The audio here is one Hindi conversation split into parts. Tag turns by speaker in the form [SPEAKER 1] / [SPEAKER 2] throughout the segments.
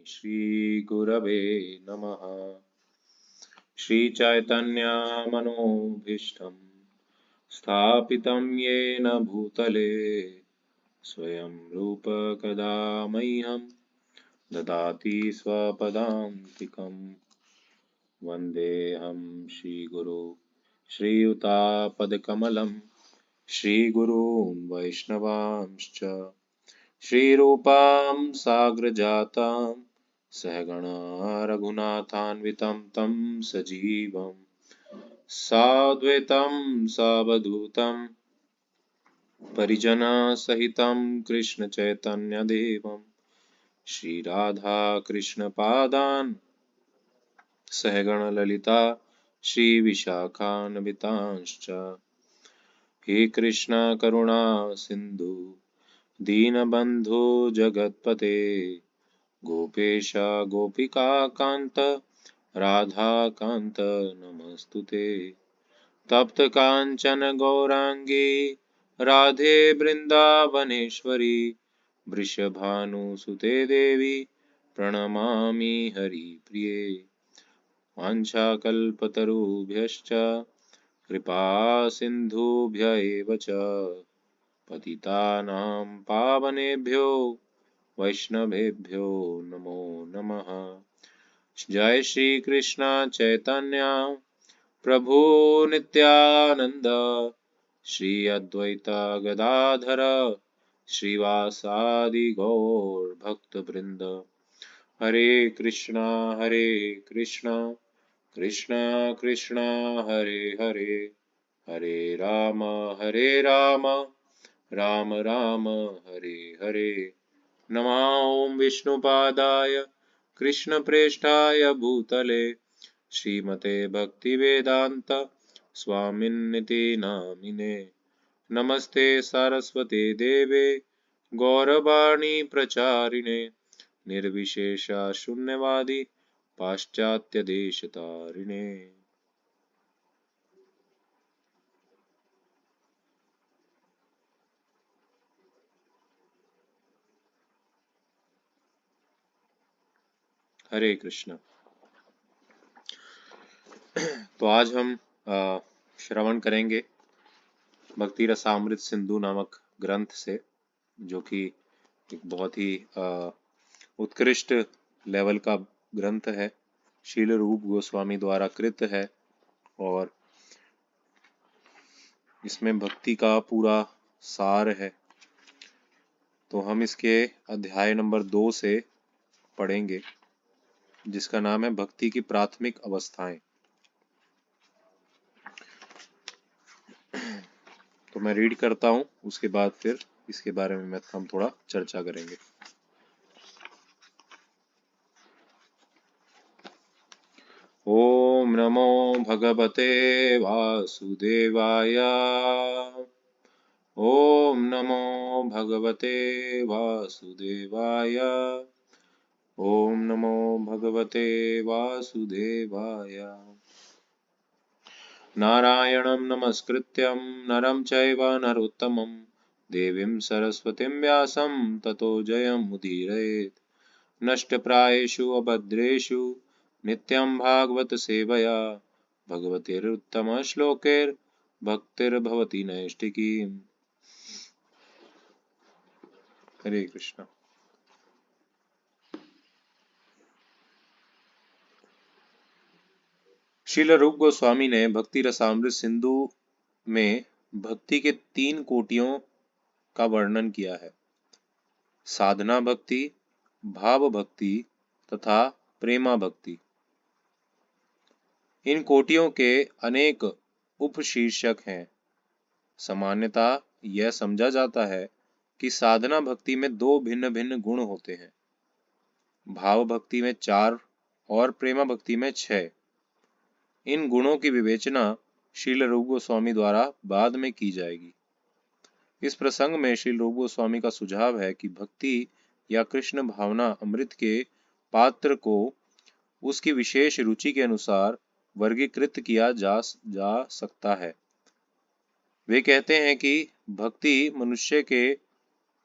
[SPEAKER 1] श्री गुरवे नमः। श्री चैतन्य मनोभीष्टं स्थापितं येन भूतले स्वयं रूप कदा मह्यं ददाति स्वपदान्तिकम्। वन्देऽहं श्रीगुरो श्रीयुतापदकमलं श्रीगुरून् वैष्णवांश्च श्रीरूपां साग्रजातां सहगणा रघुनाथान्वितं तं सजीवं साद्वैतं सावधूतं परिजनसहितं कृष्णचैतन्यदेवं श्रीराधाकृष्णपादान् सहगणललिता श्रीविशाखान्वितांश्च। हे कृष्ण करुणा सिन्धु दीनबन्धो जगत्पते गोपेश गोपिकान्त राधाकान्त नमस्तुते। तप्त कांचन गौरांगी राधे वृंदावनेश्वरी वृषभानुसुते देवी प्रणमामि हरिप्रिये। वाञ्छाकल्पतरुभ्यश्च कृपा सिन्धुभ्य एव च पतितानां पावनेभ्यो वैष्णवेभ्यो नमो नमः। जय श्री कृष्ण चैतन्य प्रभु नित्यानंद श्री अद्वैत गदाधर श्रीवासादि गौर भक्त वृंद। हरे कृष्णा कृष्ण कृष्ण हरे हरे हरे राम राम राम हरे हरे। नमः ओं विष्णुपादाय कृष्णप्रेष्ठाय भूतले श्रीमते भक्तिवेदांत स्वामिन्निति नामिने। नमस्ते सरस्वते देवे गौरवाणी प्रचारिणे निर्विशेषा शून्यवादी पाश्चात्य देशतारिणे। हरे कृष्ण। तो आज हम श्रवण करेंगे भक्ति रसामृत सिंधु नामक ग्रंथ से, जो कि एक बहुत ही उत्कृष्ट लेवल का ग्रंथ है। शील रूप गोस्वामी द्वारा कृत है और इसमें भक्ति का पूरा सार है। तो हम इसके अध्याय नंबर 2 से पढ़ेंगे, जिसका नाम है भक्ति की प्राथमिक अवस्थाएं। तो मैं रीड करता हूँ, उसके बाद फिर इसके बारे में हम थोड़ा चर्चा करेंगे। ओम नमो भगवते वासुदेवाय। ओम नमो भगवते वासुदेवाय। ओम नमो भगवते वासुदेवाय। नारायणं नमस्कृत्यं नरं चैव नरोत्तमं देवीं सरस्वतीं व्यासं ततो जयमुदीरयेत्। नष्टप्रायेषु अभद्रेषु नित्यं भागवत सेवया भगवतेरुत्तमश्लोकैर्भक्तिर्भवति नैष्ठिकीम्। हरे कृष्ण। श्रील रूप गोस्वामी ने भक्ति रसामृत सिंधु में भक्ति के 3 कोटियों का वर्णन किया है: साधना भक्ति, भाव भक्ति तथा प्रेमा भक्ति। इन कोटियों के अनेक उपशीर्षक हैं। सामान्यतः यह समझा जाता है कि साधना भक्ति में 2 भिन्न भिन्न गुण होते हैं, भाव भक्ति में 4 और प्रेमा भक्ति में 6। इन गुणों की विवेचना श्रील रूप गोस्वामी द्वारा बाद में की जाएगी। इस प्रसंग में श्रील रूप गोस्वामी का सुझाव है कि भक्ति या कृष्ण भावना अमृत के पात्र को उसकी विशेष रुचि के अनुसार वर्गीकृत किया जा सकता है। वे कहते हैं कि भक्ति मनुष्य के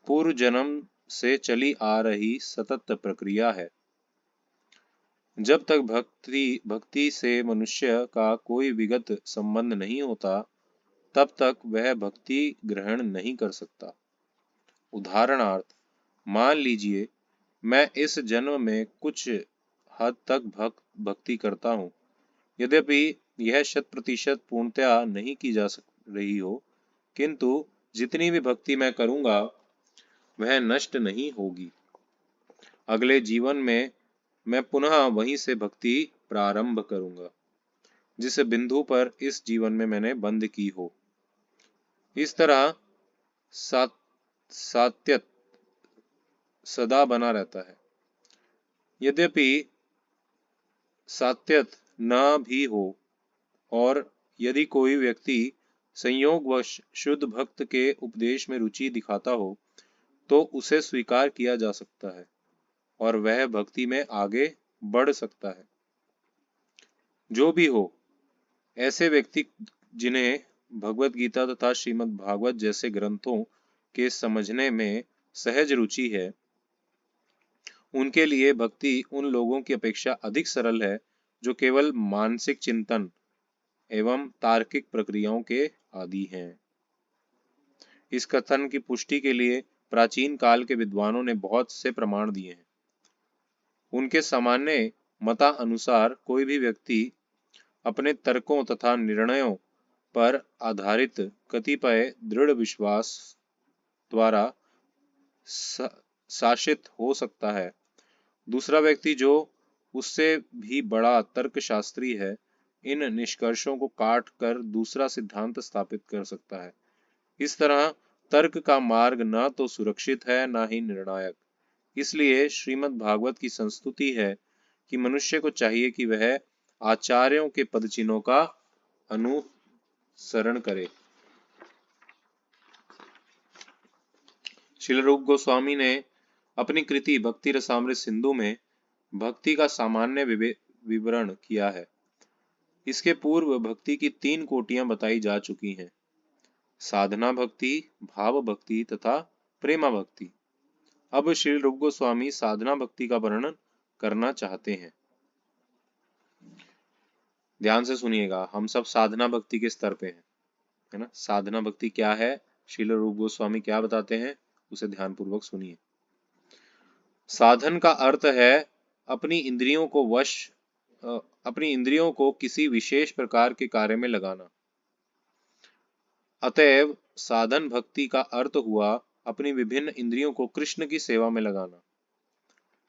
[SPEAKER 1] पूर्व जन्म से चली आ रही सतत प्रक्रिया है। जब तक भक्ति से मनुष्य का कोई विगत संबंध नहीं होता, तब तक वह भक्ति ग्रहण नहीं कर सकता। उदाहरणार्थ, मान लीजिए मैं इस जन्म में कुछ हद तक भक्ति करता हूँ, यद्यपि यह 100% पूर्णतया नहीं की जा रही हो, किंतु जितनी भी भक्ति मैं करूँगा वह नष्ट नहीं होगी। अगले जीवन में मैं पुनः वहीं से भक्ति प्रारंभ करूँगा, जिस बिंदु पर इस जीवन में मैंने बंद की हो। इस तरह सात्यत सदा बना रहता है। यद्यपि सात्यत न भी हो, और यदि कोई व्यक्ति संयोगवश शुद्ध भक्त के उपदेश में रुचि दिखाता हो, तो उसे स्वीकार किया जा सकता है और वह भक्ति में आगे बढ़ सकता है। जो भी हो, ऐसे व्यक्ति जिन्हें भगवत गीता तथा श्रीमद् भागवत जैसे ग्रंथों के समझने में सहज रुचि है, उनके लिए भक्ति उन लोगों की अपेक्षा अधिक सरल है जो केवल मानसिक चिंतन एवं तार्किक प्रक्रियाओं के आदी हैं। इस कथन की पुष्टि के लिए प्राचीन काल के विद्वानों ने बहुत से प्रमाण दिए हैं। उनके सामान्य मतानुसार कोई भी व्यक्ति अपने तर्कों तथा निर्णयों पर आधारित कतिपय दृढ़ विश्वास द्वारा शासित हो सकता है। दूसरा व्यक्ति जो उससे भी बड़ा तर्कशास्त्री है, इन निष्कर्षों को काट कर दूसरा सिद्धांत स्थापित कर सकता है। इस तरह तर्क का मार्ग न तो सुरक्षित है, न ही निर्णायक। इसलिए श्रीमद् भागवत की संस्तुति है कि मनुष्य को चाहिए कि वह आचार्यों के पदचिन्हों का अनुसरण करे। श्रील रूप गोस्वामी ने अपनी कृति भक्ति रसामृत सिंधु में भक्ति का सामान्य विवरण किया है। इसके पूर्व भक्ति की 3 कोटियां बताई जा चुकी हैं: साधना भक्ति, भाव भक्ति तथा प्रेमा भक्ति। अब श्री रूप गोस्वामी साधना भक्ति का वर्णन करना चाहते हैं। ध्यान से सुनिएगा, हम सब साधना भक्ति के स्तर पे हैं, है ना। साधना भक्ति क्या है, श्रील रूप गोस्वामी क्या बताते हैं, उसे ध्यानपूर्वक सुनिए। साधन का अर्थ है अपनी इंद्रियों को किसी विशेष प्रकार के कार्य में लगाना। अतएव साधन भक्ति का अर्थ हुआ अपनी विभिन्न इंद्रियों को कृष्ण की सेवा में लगाना।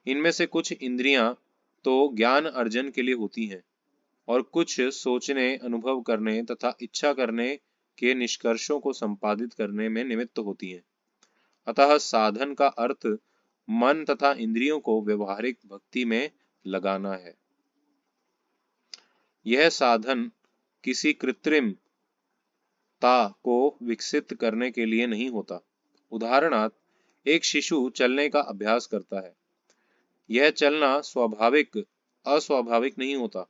[SPEAKER 1] इनमें से कुछ इंद्रियां तो ज्ञान अर्जन के लिए होती हैं और कुछ सोचने, अनुभव करने तथा इच्छा करने के निष्कर्षों को संपादित करने में निमित्त होती हैं। अतः साधन का अर्थ मन तथा इंद्रियों को व्यवहारिक भक्ति में लगाना है। यह साधन किसी कृत्रिमता को विकसित करने के लिए नहीं होता। उदाहरणार्थ, एक शिशु चलने का अभ्यास करता है। यह चलना अस्वाभाविक नहीं होता।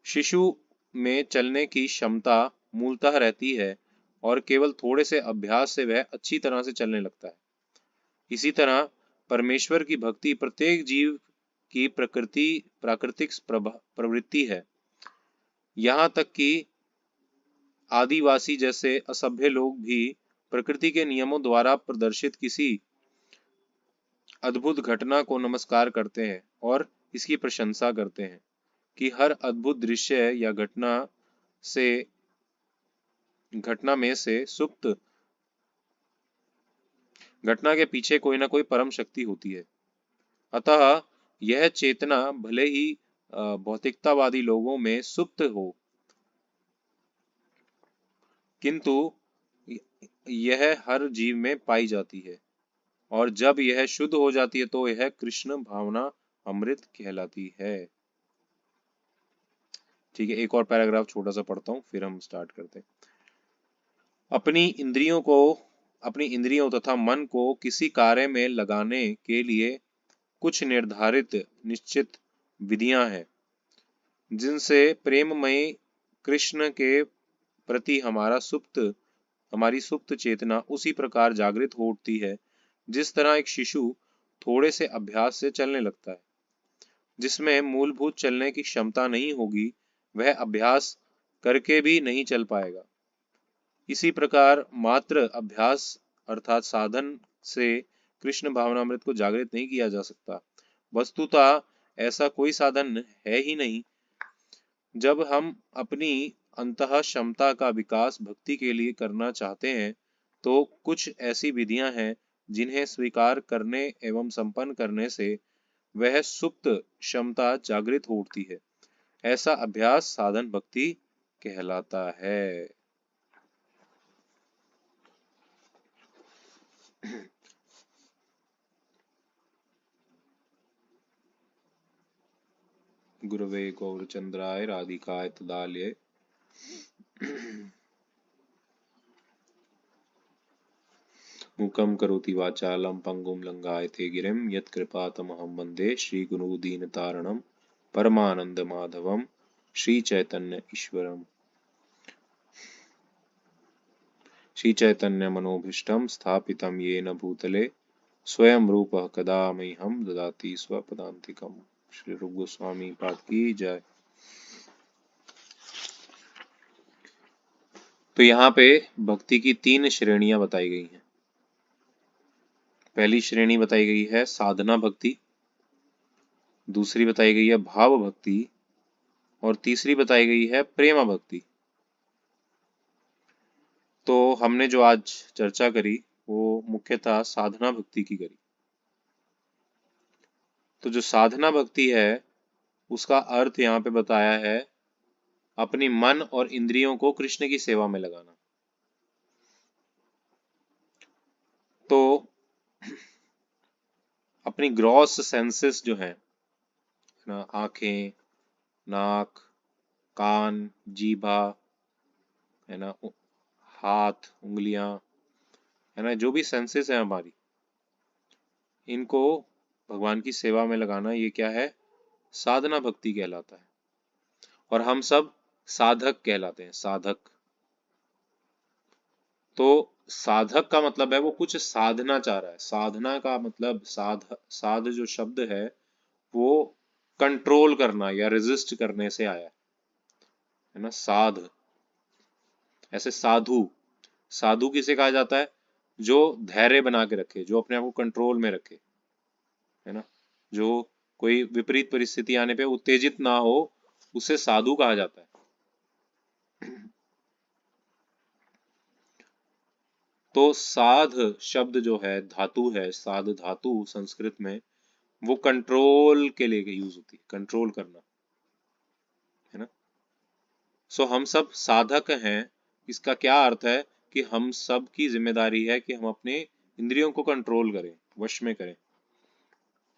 [SPEAKER 1] शिशु में चलने की क्षमता मूलतः रहती है और केवल थोड़े से अभ्यास से वह अच्छी तरह से चलने लगता है। इसी तरह परमेश्वर की भक्ति प्रत्येक जीव की प्राकृतिक प्रवृत्ति है। यहाँ तक कि आदिवासी जैसे असभ्य लोग भी प्रकृति के नियमों द्वारा प्रदर्शित किसी अद्भुत घटना को नमस्कार करते हैं और इसकी प्रशंसा करते हैं कि हर अद्भुत दृश्य या घटना में से सुप्त घटना के पीछे कोई ना कोई परम शक्ति होती है। अतः यह चेतना भले ही भौतिकतावादी लोगों में सुप्त हो, किंतु यह हर जीव में पाई जाती है, और जब यह शुद्ध हो जाती है तो यह कृष्ण भावना अमृत कहलाती है। ठीक है, एक और पैराग्राफ छोटा सा पढ़ता हूँ, फिर हम स्टार्ट करते हैं। अपनी इंद्रियों तथा मन को किसी कार्य में लगाने के लिए कुछ निर्धारित निश्चित विधियां हैं, जिनसे प्रेममय कृष्ण के प्रति हमारी सुप्त चेतना उसी प्रकार जागृत हो उठती है जिस तरह एक शिशु थोड़े से अभ्यास से चलने लगता है। जिसमें मूलभूत चलने की क्षमता नहीं होगी वह अभ्यास करके भी नहीं चल पाएगा। इसी प्रकार मात्र अभ्यास अर्थात साधन से कृष्ण भावनामृत को जागृत नहीं किया जा सकता। वस्तुतः ऐसा कोई साधन है ही नहीं। जब हम अपनी अंतः क्षमता का विकास भक्ति के लिए करना चाहते हैं तो कुछ ऐसी विधियां हैं जिन्हें स्वीकार करने एवं संपन्न करने से वह सुप्त क्षमता जागृत हो उठती है। ऐसा अभ्यास साधन भक्ति कहलाता है। गुरवे गौरचंद्राय राधिकाय तदालये मूकं करोति वाचालं पंगुं लंघयते गिरिं यत्कृपातमहं वन्दे श्रीगुरुदीनतारणं परमानन्दमाधवं श्रीचैतन्य ईश्वरम्। श्रीचैतन्यमनोभीष्टं स्थापितं येन भूतले स्वयं रूपः कदा मह्यं ददाति स्वपदान्तिकम्। श्री रूप गोस्वामी पाद की जय। तो यहाँ पे भक्ति की 3 श्रेणियां बताई गई हैं। पहली श्रेणी बताई गई है साधना भक्ति, दूसरी बताई गई है भाव भक्ति और तीसरी बताई गई है प्रेमा भक्ति। तो हमने जो आज चर्चा करी वो मुख्यतः साधना भक्ति की करी। तो जो साधना भक्ति है उसका अर्थ यहाँ पे बताया है अपनी मन और इंद्रियों को कृष्ण की सेवा में लगाना। तो अपनी ग्रॉस सेंसेस जो है ना, आंखें, नाक, कान, जीभा, है ना, हाथ, उंगलियां, है ना, जो भी सेंसेस है हमारी, इनको भगवान की सेवा में लगाना, ये क्या है? साधना भक्ति कहलाता है। और हम सब साधक कहलाते हैं, साधक। तो साधक का मतलब है वो कुछ साधना चाह रहा है। साधना का मतलब साध जो शब्द है वो कंट्रोल करना या रेजिस्ट करने से आया है ना, साध। ऐसे साधु, साधु किसे कहा जाता है? जो धैर्य बना के रखे, जो अपने आप को कंट्रोल में रखे, है ना, जो कोई विपरीत परिस्थिति आने पे उत्तेजित ना हो, उसे साधु कहा जाता है। तो साध शब्द जो है, धातु है, साध धातु संस्कृत में वो कंट्रोल के लिए यूज होती है, कंट्रोल करना, है ना। सो हम सब साधक हैं। इसका क्या अर्थ है कि हम सब की जिम्मेदारी है कि हम अपने इंद्रियों को कंट्रोल करें, वश में करें।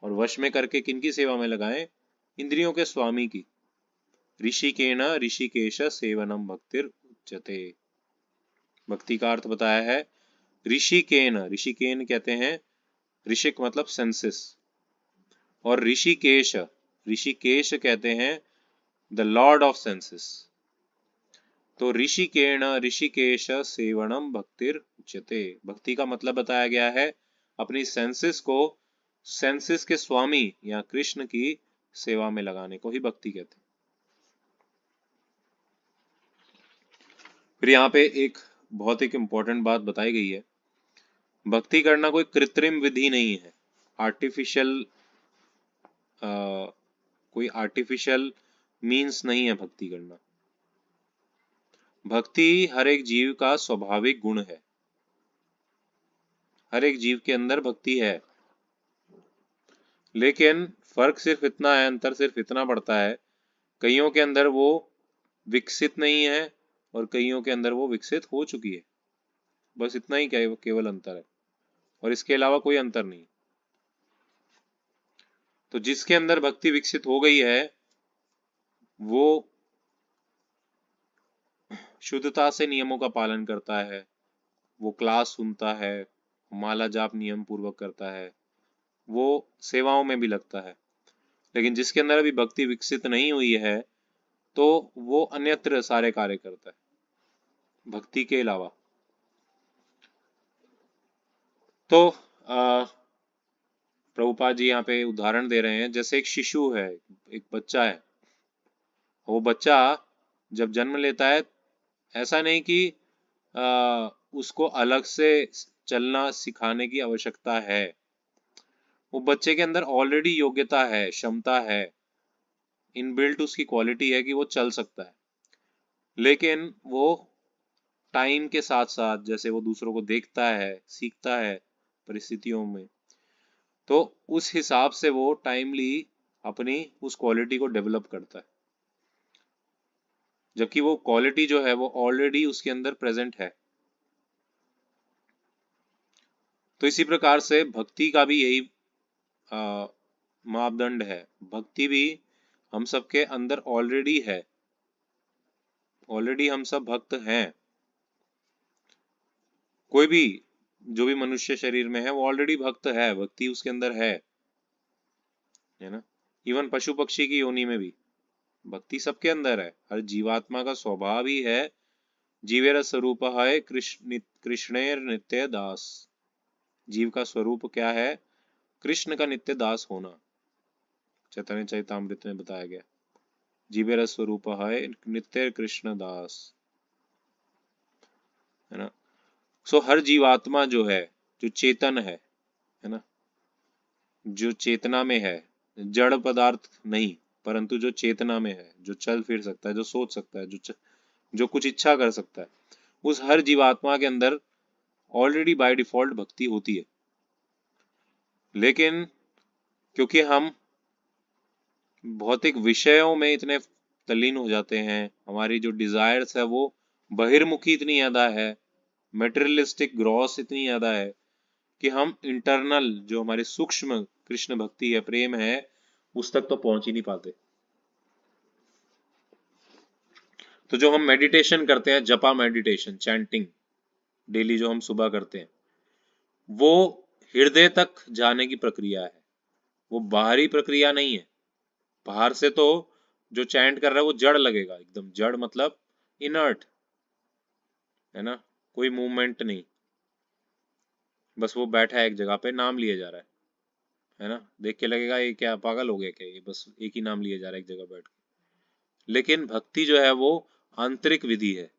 [SPEAKER 1] और वश में करके किनकी सेवा में लगाएं? इंद्रियों के स्वामी की। ऋषिकेन ऋषिकेश सेवनम भक्तिर उच्यते। भक्ति का अर्थ बताया है ऋषिकेन। ऋषिकेन कहते हैं, ऋषिक मतलब सेंसेस, और ऋषिकेश, ऋषिकेश कहते हैं द लॉर्ड ऑफ सेंसेस। तो ऋषिकेण ऋषिकेश सेवनम भक्तिर उच्यते। भक्ति का मतलब बताया गया है अपनी सेंसेस को सेंसेस के स्वामी या कृष्ण की सेवा में लगाने को ही भक्ति कहते हैं। फिर यहाँ पे एक बहुत एक इम्पोर्टेंट बात बताई गई है, भक्ति करना कोई कृत्रिम विधि नहीं है, आर्टिफिशियल कोई आर्टिफिशियल मीन्स नहीं है भक्ति करना। भक्ति हर एक जीव का स्वाभाविक गुण है। हर एक जीव के अंदर भक्ति है, लेकिन फर्क सिर्फ इतना है, अंतर सिर्फ इतना पड़ता है, कईयों के अंदर वो विकसित नहीं है और कईयों के अंदर वो विकसित हो चुकी है। बस इतना ही केवल अंतर है, और इसके अलावा कोई अंतर नहीं। तो जिसके अंदर भक्ति विकसित हो गई है वो शुद्धता से नियमों का पालन करता है, वो क्लास सुनता है, माला जाप नियम पूर्वक करता है, वो सेवाओं में भी लगता है। लेकिन जिसके अंदर अभी भक्ति विकसित नहीं हुई है तो वो अन्यत्र सारे कार्य करता है भक्ति के अलावा। तो प्रभुपाद जी यहाँ पे उदाहरण दे रहे हैं, जैसे एक शिशु है, एक बच्चा है। वो बच्चा जब जन्म लेता है, ऐसा नहीं कि उसको अलग से चलना सिखाने की आवश्यकता है। वो बच्चे के अंदर ऑलरेडी योग्यता है, क्षमता है, इनबिल्ट उसकी क्वालिटी है कि वो चल सकता है। लेकिन वो टाइम के साथ साथ जैसे वो दूसरों को देखता है, सीखता है परिस्थितियों में, तो उस हिसाब से वो टाइमली अपनी उस क्वालिटी को डेवलप करता है, जबकि वो क्वालिटी जो है वो ऑलरेडी उसके अंदर प्रेजेंट है। तो इसी प्रकार से भक्ति का भी यही मापदंड है। भक्ति भी हम सबके अंदर ऑलरेडी है, ऑलरेडी हम सब भक्त हैं। कोई भी जो भी मनुष्य शरीर में है वो ऑलरेडी भक्त है, भक्ति उसके अंदर है ना। इवन पशु पक्षी की योनि में भी भक्ति सबके अंदर है। हर जीवात्मा का स्वभाव ही है, जीवेर स्वरूप है कृष्णेर नित्य दास। जीव का स्वरूप क्या है? कृष्ण का नित्य दास होना। चैतन्य चरितामृत में बताया गया, जीवेर स्वरूप है नित्य कृष्ण दास, है ना। सो हर जीवात्मा जो है, जो चेतन है ना, जो चेतना में है, जड़ पदार्थ नहीं, परंतु जो चेतना में है, जो चल फिर सकता है, जो सोच सकता है, जो कुछ इच्छा कर सकता है, उस हर जीवात्मा के अंदर ऑलरेडी बाय डिफॉल्ट भक्ति होती है। लेकिन क्योंकि हम भौतिक विषयों में इतने तल्लीन हो जाते हैं, हमारी जो डिजायर्स है वो बहिर्मुखी इतनी ज्यादा है, मेटेरियलिस्टिक ग्रॉस इतनी ज्यादा है कि हम इंटरनल जो हमारी सूक्ष्म कृष्ण भक्ति है, प्रेम है, उस तक तो पहुंच ही नहीं पाते। तो जो हम मेडिटेशन करते हैं, जपा मेडिटेशन, चैंटिंग डेली जो हम सुबह करते हैं, वो हृदय तक जाने की प्रक्रिया है, वो बाहरी प्रक्रिया नहीं है। बाहर से तो जो चैंट कर रहा है वो जड़ लगेगा, एकदम जड़ मतलब इनर्ट, है ना, कोई मूवमेंट नहीं, बस वो बैठा है एक जगह पे, नाम लिए जा रहा है ना। देख के लगेगा ये क्या पागल हो गया क्या, ये बस एक ही नाम लिए जा रहा है एक जगह बैठ के। लेकिन भक्ति जो है वो आंतरिक विधि है,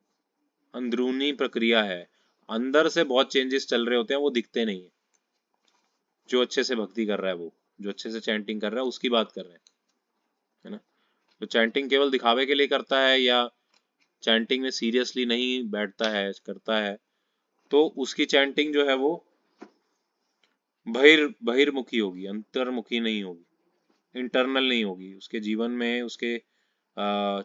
[SPEAKER 1] अंदरूनी प्रक्रिया है। अंदर से बहुत चेंजेस चल रहे होते हैं, वो दिखते नहीं है। जो अच्छे से भक्ति कर रहा है, वो जो अच्छे से चैंटिंग कर रहा है, उसकी बात कर रहे हैं, है ना। तो चैंटिंग केवल दिखावे के लिए करता है या चैंटिंग में सीरियसली नहीं बैठता है, करता है, तो उसकी चैंटिंग जो है वो बहिर्मुखी होगी, अंतर्मुखी नहीं होगी, इंटरनल नहीं होगी। उसके जीवन में, उसके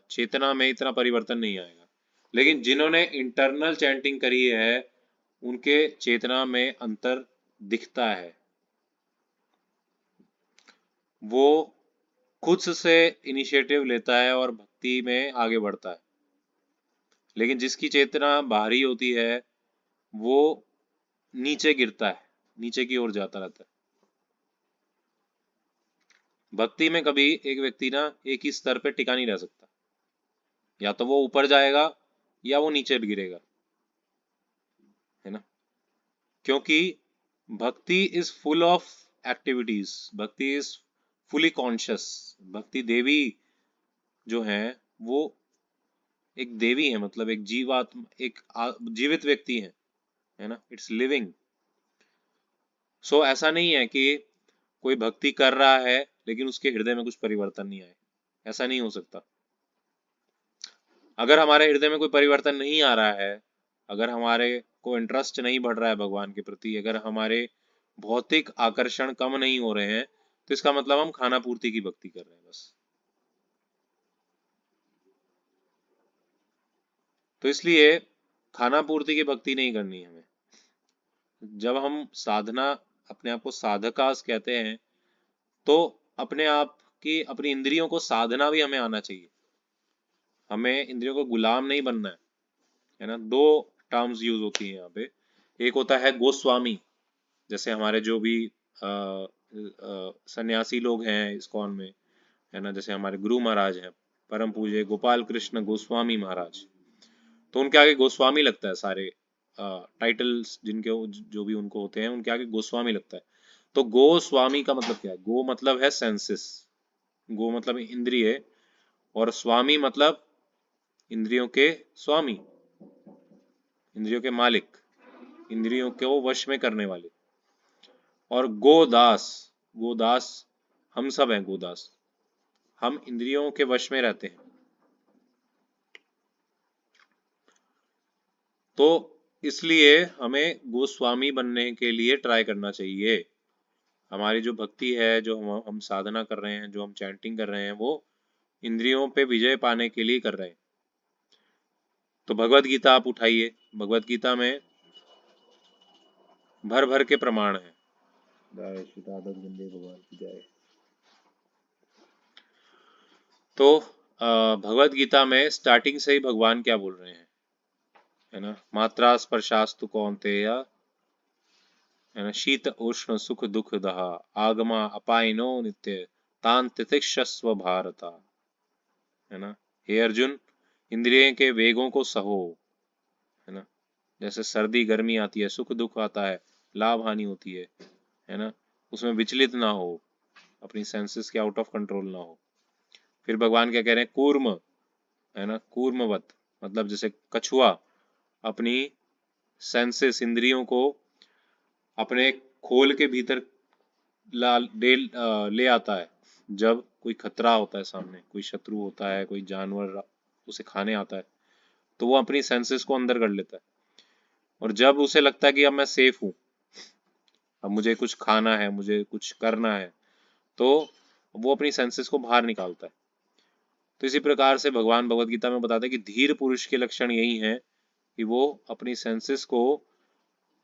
[SPEAKER 1] चेतना में इतना परिवर्तन नहीं आएगा। लेकिन जिन्होंने इंटरनल चैंटिंग करी है, उनके चेतना में अंतर दिखता है। वो खुद से इनिशिएटिव लेता है और भक्ति में आगे बढ़ता है। लेकिन जिसकी चेतना बाहरी होती है, वो नीचे गिरता है, नीचे की ओर जाता रहता है। भक्ति में कभी एक व्यक्ति ना एक ही स्तर पे टिका नहीं रह सकता, या तो वो ऊपर जाएगा या वो नीचे गिरेगा, है ना। क्योंकि भक्ति इज फुल ऑफ एक्टिविटीज, भक्ति इज फुली कॉन्शियस। भक्ति देवी जो है वो एक देवी है, मतलब एक जीवात्मा, एक जीवित व्यक्ति है ना, इट्स लिविंग। सो ऐसा नहीं है कि कोई भक्ति कर रहा है लेकिन उसके हृदय में कुछ परिवर्तन नहीं आए, ऐसा नहीं हो सकता। अगर हमारे हृदय में कोई परिवर्तन नहीं आ रहा है, अगर हमारे को इंटरेस्ट नहीं बढ़ रहा है भगवान के प्रति, अगर हमारे भौतिक आकर्षण कम नहीं हो रहे हैं, तो इसका मतलब हम खाना पूर्ति की भक्ति कर रहे हैं बस। तो इसलिए खाना पूर्ति की भक्ति नहीं करनी है हमें। जब हम साधना, अपने आप को साधकास कहते हैं, तो अपने आप की, अपनी इंद्रियों को साधना भी हमें आना चाहिए। हमें इंद्रियों को गुलाम नहीं बनना है ना। दो टर्म्स यूज होती हैं यहाँ पे। एक होता है गोस्वामी, जैसे हमारे जो भी सन्यासी लोग हैं इस्कॉन में, है ना, जैसे हमारे गुरु महाराज हैं, परम पूज्य गोपाल कृष्ण गोस्वामी महाराज, तो उनके आगे गोस्वामी लगता है। सारे टाइटल्स जिनके जो भी उनको होते हैं, उनके आगे गोस्वामी लगता है। तो गो स्वामी का मतलब क्या है? गो मतलब है सेंसेस, गो मतलब इंद्रिय, और स्वामी मतलब इंद्रियों के स्वामी, इंद्रियों के मालिक, इंद्रियों को वश में करने वाले। और गोदास, गोदास हम सब हैं गोदास, हम इंद्रियों के वश में रहते हैं। तो इसलिए हमें गोस्वामी बनने के लिए ट्राई करना चाहिए। हमारी जो भक्ति है, जो हम साधना कर रहे हैं, जो हम चैंटिंग कर रहे हैं, वो इंद्रियों पे विजय पाने के लिए कर रहे हैं। तो भगवत गीता आप उठाइए, भगवत गीता में भर भर के प्रमाण है। जय श्री राधा गोविंद भगवान की जय। तो भगवत गीता में स्टार्टिंग से ही भगवान क्या बोल रहे हैं, है ना? मात्रा स्पर्शास्तु कौन्तेय, है ना, शीत उष्ण सुख दुख दहा, आगमा अपाइनो नित्य, तान तितिक्षस्व भारता, है ना? हे अर्जुन, इंद्रिय के वेगों को सहो, है ना? जैसे सर्दी गर्मी आती है, सुख दुख आता है, लाभ हानि होती है ना? उसमें विचलित ना हो, अपनी सेंसेस के आउट ऑफ कंट्रोल ना हो। फिर भगवान क्या कह रहे हैं? कूर्म, है ना, कूर्मवत, मतलब जैसे कछुआ अपनी सेंसेस इंद्रियों को अपने खोल के भीतर ले आता है। जब कोई खतरा होता है सामने, कोई शत्रु होता है, कोई जानवर उसे खाने आता है, तो वो अपनी सेंसेस को अंदर कर लेता है। और जब उसे लगता है कि अब मैं सेफ हूँ, अब मुझे कुछ खाना है, मुझे कुछ करना है, तो वो अपनी सेंसेस को बाहर निकालता है। तो इसी प्रकार से भगवान भगवत गीता में बताते हैं कि धीर पुरुष के लक्षण यही है कि वो अपनी सेंसेस को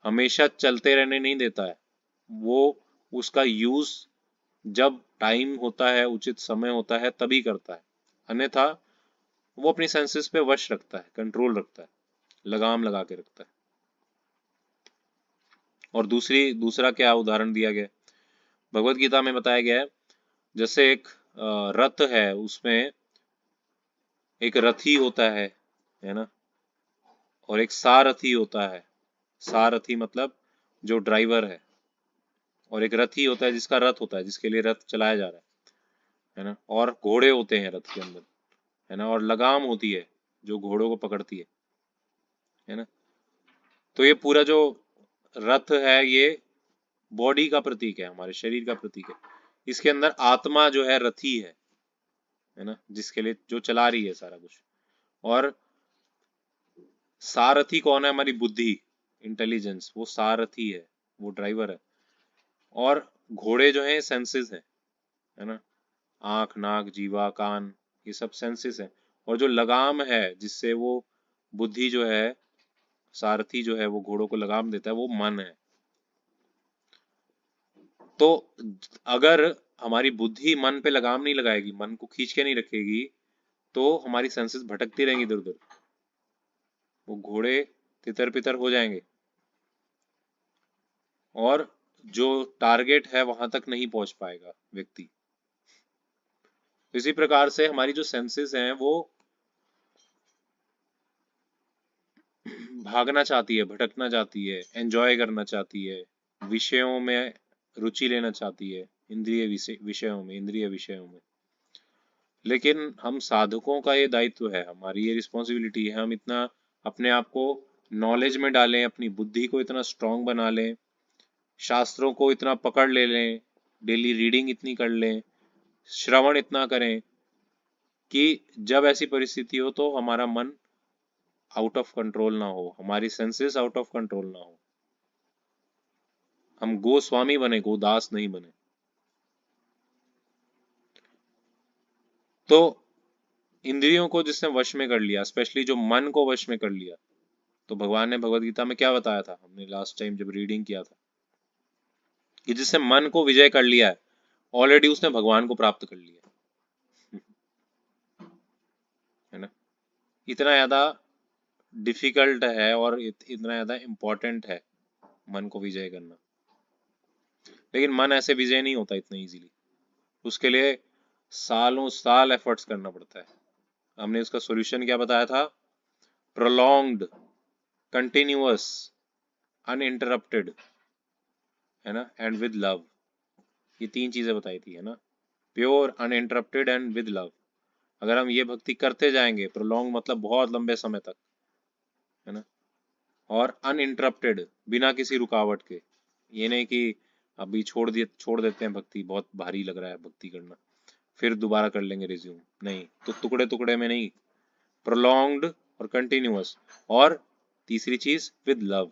[SPEAKER 1] हमेशा चलते रहने नहीं देता है। वो उसका यूज जब टाइम होता है, उचित समय होता है, तभी करता है। अन्यथा वो अपनी सेंसेस पे वश रखता है, कंट्रोल रखता है, लगाम लगा के रखता है। और दूसरा क्या उदाहरण दिया गया भगवत गीता में? बताया गया है जैसे एक रथ है, उसमें एक रथी होता है ना, और एक सारथी होता है। सारथी मतलब जो ड्राइवर है, और एक रथी होता है जिसका रथ होता है, जिसके लिए रथ चलाया जा रहा है ना? और घोड़े होते हैं रथ के अंदर, है ना, और लगाम होती है जो घोड़ों को पकड़ती है ना? तो ये पूरा जो रथ है, ये बॉडी का प्रतीक है, हमारे शरीर का प्रतीक है। इसके अंदर आत्मा जो है रथी है ना, जिसके लिए जो चला रही है सारा कुछ। और सारथी कौन है? हमारी बुद्धि, इंटेलिजेंस, वो सारथी है, वो ड्राइवर है। और घोड़े जो हैं सेंसेस हैं, है ना, आंख नाक जीवा कान, ये सब सेंसेस हैं। और जो लगाम है जिससे वो बुद्धि जो है, सारथी जो है वो घोड़ों को लगाम देता है, वो मन है। तो अगर हमारी बुद्धि मन पे लगाम नहीं लगाएगी, मन को खींच के नहीं रखेगी, तो हमारी सेंसेस भटकती रहेंगी इधर उधर, वो घोड़े तितर पितर हो जाएंगे, और जो टारगेट है वहां तक नहीं पहुंच पाएगा व्यक्ति। इसी प्रकार से हमारी जो सेंसेस हैं वो भागना चाहती है, भटकना चाहती है, एंजॉय करना चाहती है, विषयों में रुचि लेना चाहती है, विषयों में, इंद्रिय विषयों में। लेकिन हम साधकों का ये दायित्व है, हमारी ये रिस्पॉन्सिबिलिटी है, हम इतना अपने आप को नॉलेज में डालें, अपनी बुद्धि को इतना स्ट्रांग बना लें, शास्त्रों को इतना पकड़ ले लें, डेली रीडिंग इतनी कर लें, श्रवण इतना करें कि जब ऐसी परिस्थिति हो तो हमारा मन आउट ऑफ कंट्रोल ना हो, हमारी सेंसेस आउट ऑफ कंट्रोल ना हो, हम गोस्वामी बने, गोदास नहीं बने। तो इंद्रियों को जिसने वश में कर लिया, स्पेशली जो मन को वश में कर लिया, तो भगवान ने भगवत गीता में क्या बताया था, हमने लास्ट टाइम जब रीडिंग किया था, कि जिसने मन को विजय कर लिया है, ऑलरेडी उसने भगवान को प्राप्त कर लिया है ना? इतना ज्यादा डिफिकल्ट है और इतना ज्यादा इम्पोर्टेंट है मन को विजय करना। लेकिन मन ऐसे विजय नहीं होता इतना इजीली, उसके लिए सालों साल एफर्ट्स करना पड़ता है। हमने उसका सॉल्यूशन क्या बताया था? प्रोलॉन्ग्ड, कंटिन्यूअस, अनइंटरप्टेड, है ना, एंड विद लव। ये 3 चीजें बताई थी, है ना। Pure, uninterrupted and with love. अगर हम ये भक्ति करते जाएंगे, प्रोलॉन्ग मतलब बहुत लंबे समय तक, है ना, और अनइंटरप्टेड, बिना किसी रुकावट के। ये नहीं कि अभी छोड़ देते हैं भक्ति, बहुत भारी लग रहा है भक्ति करना, फिर दोबारा कर लेंगे रिज्यूम, नहीं, तो टुकड़े टुकड़े में नहीं, प्रोलॉन्ग्ड और कंटिन्यूअस। और तीसरी चीज विद लव,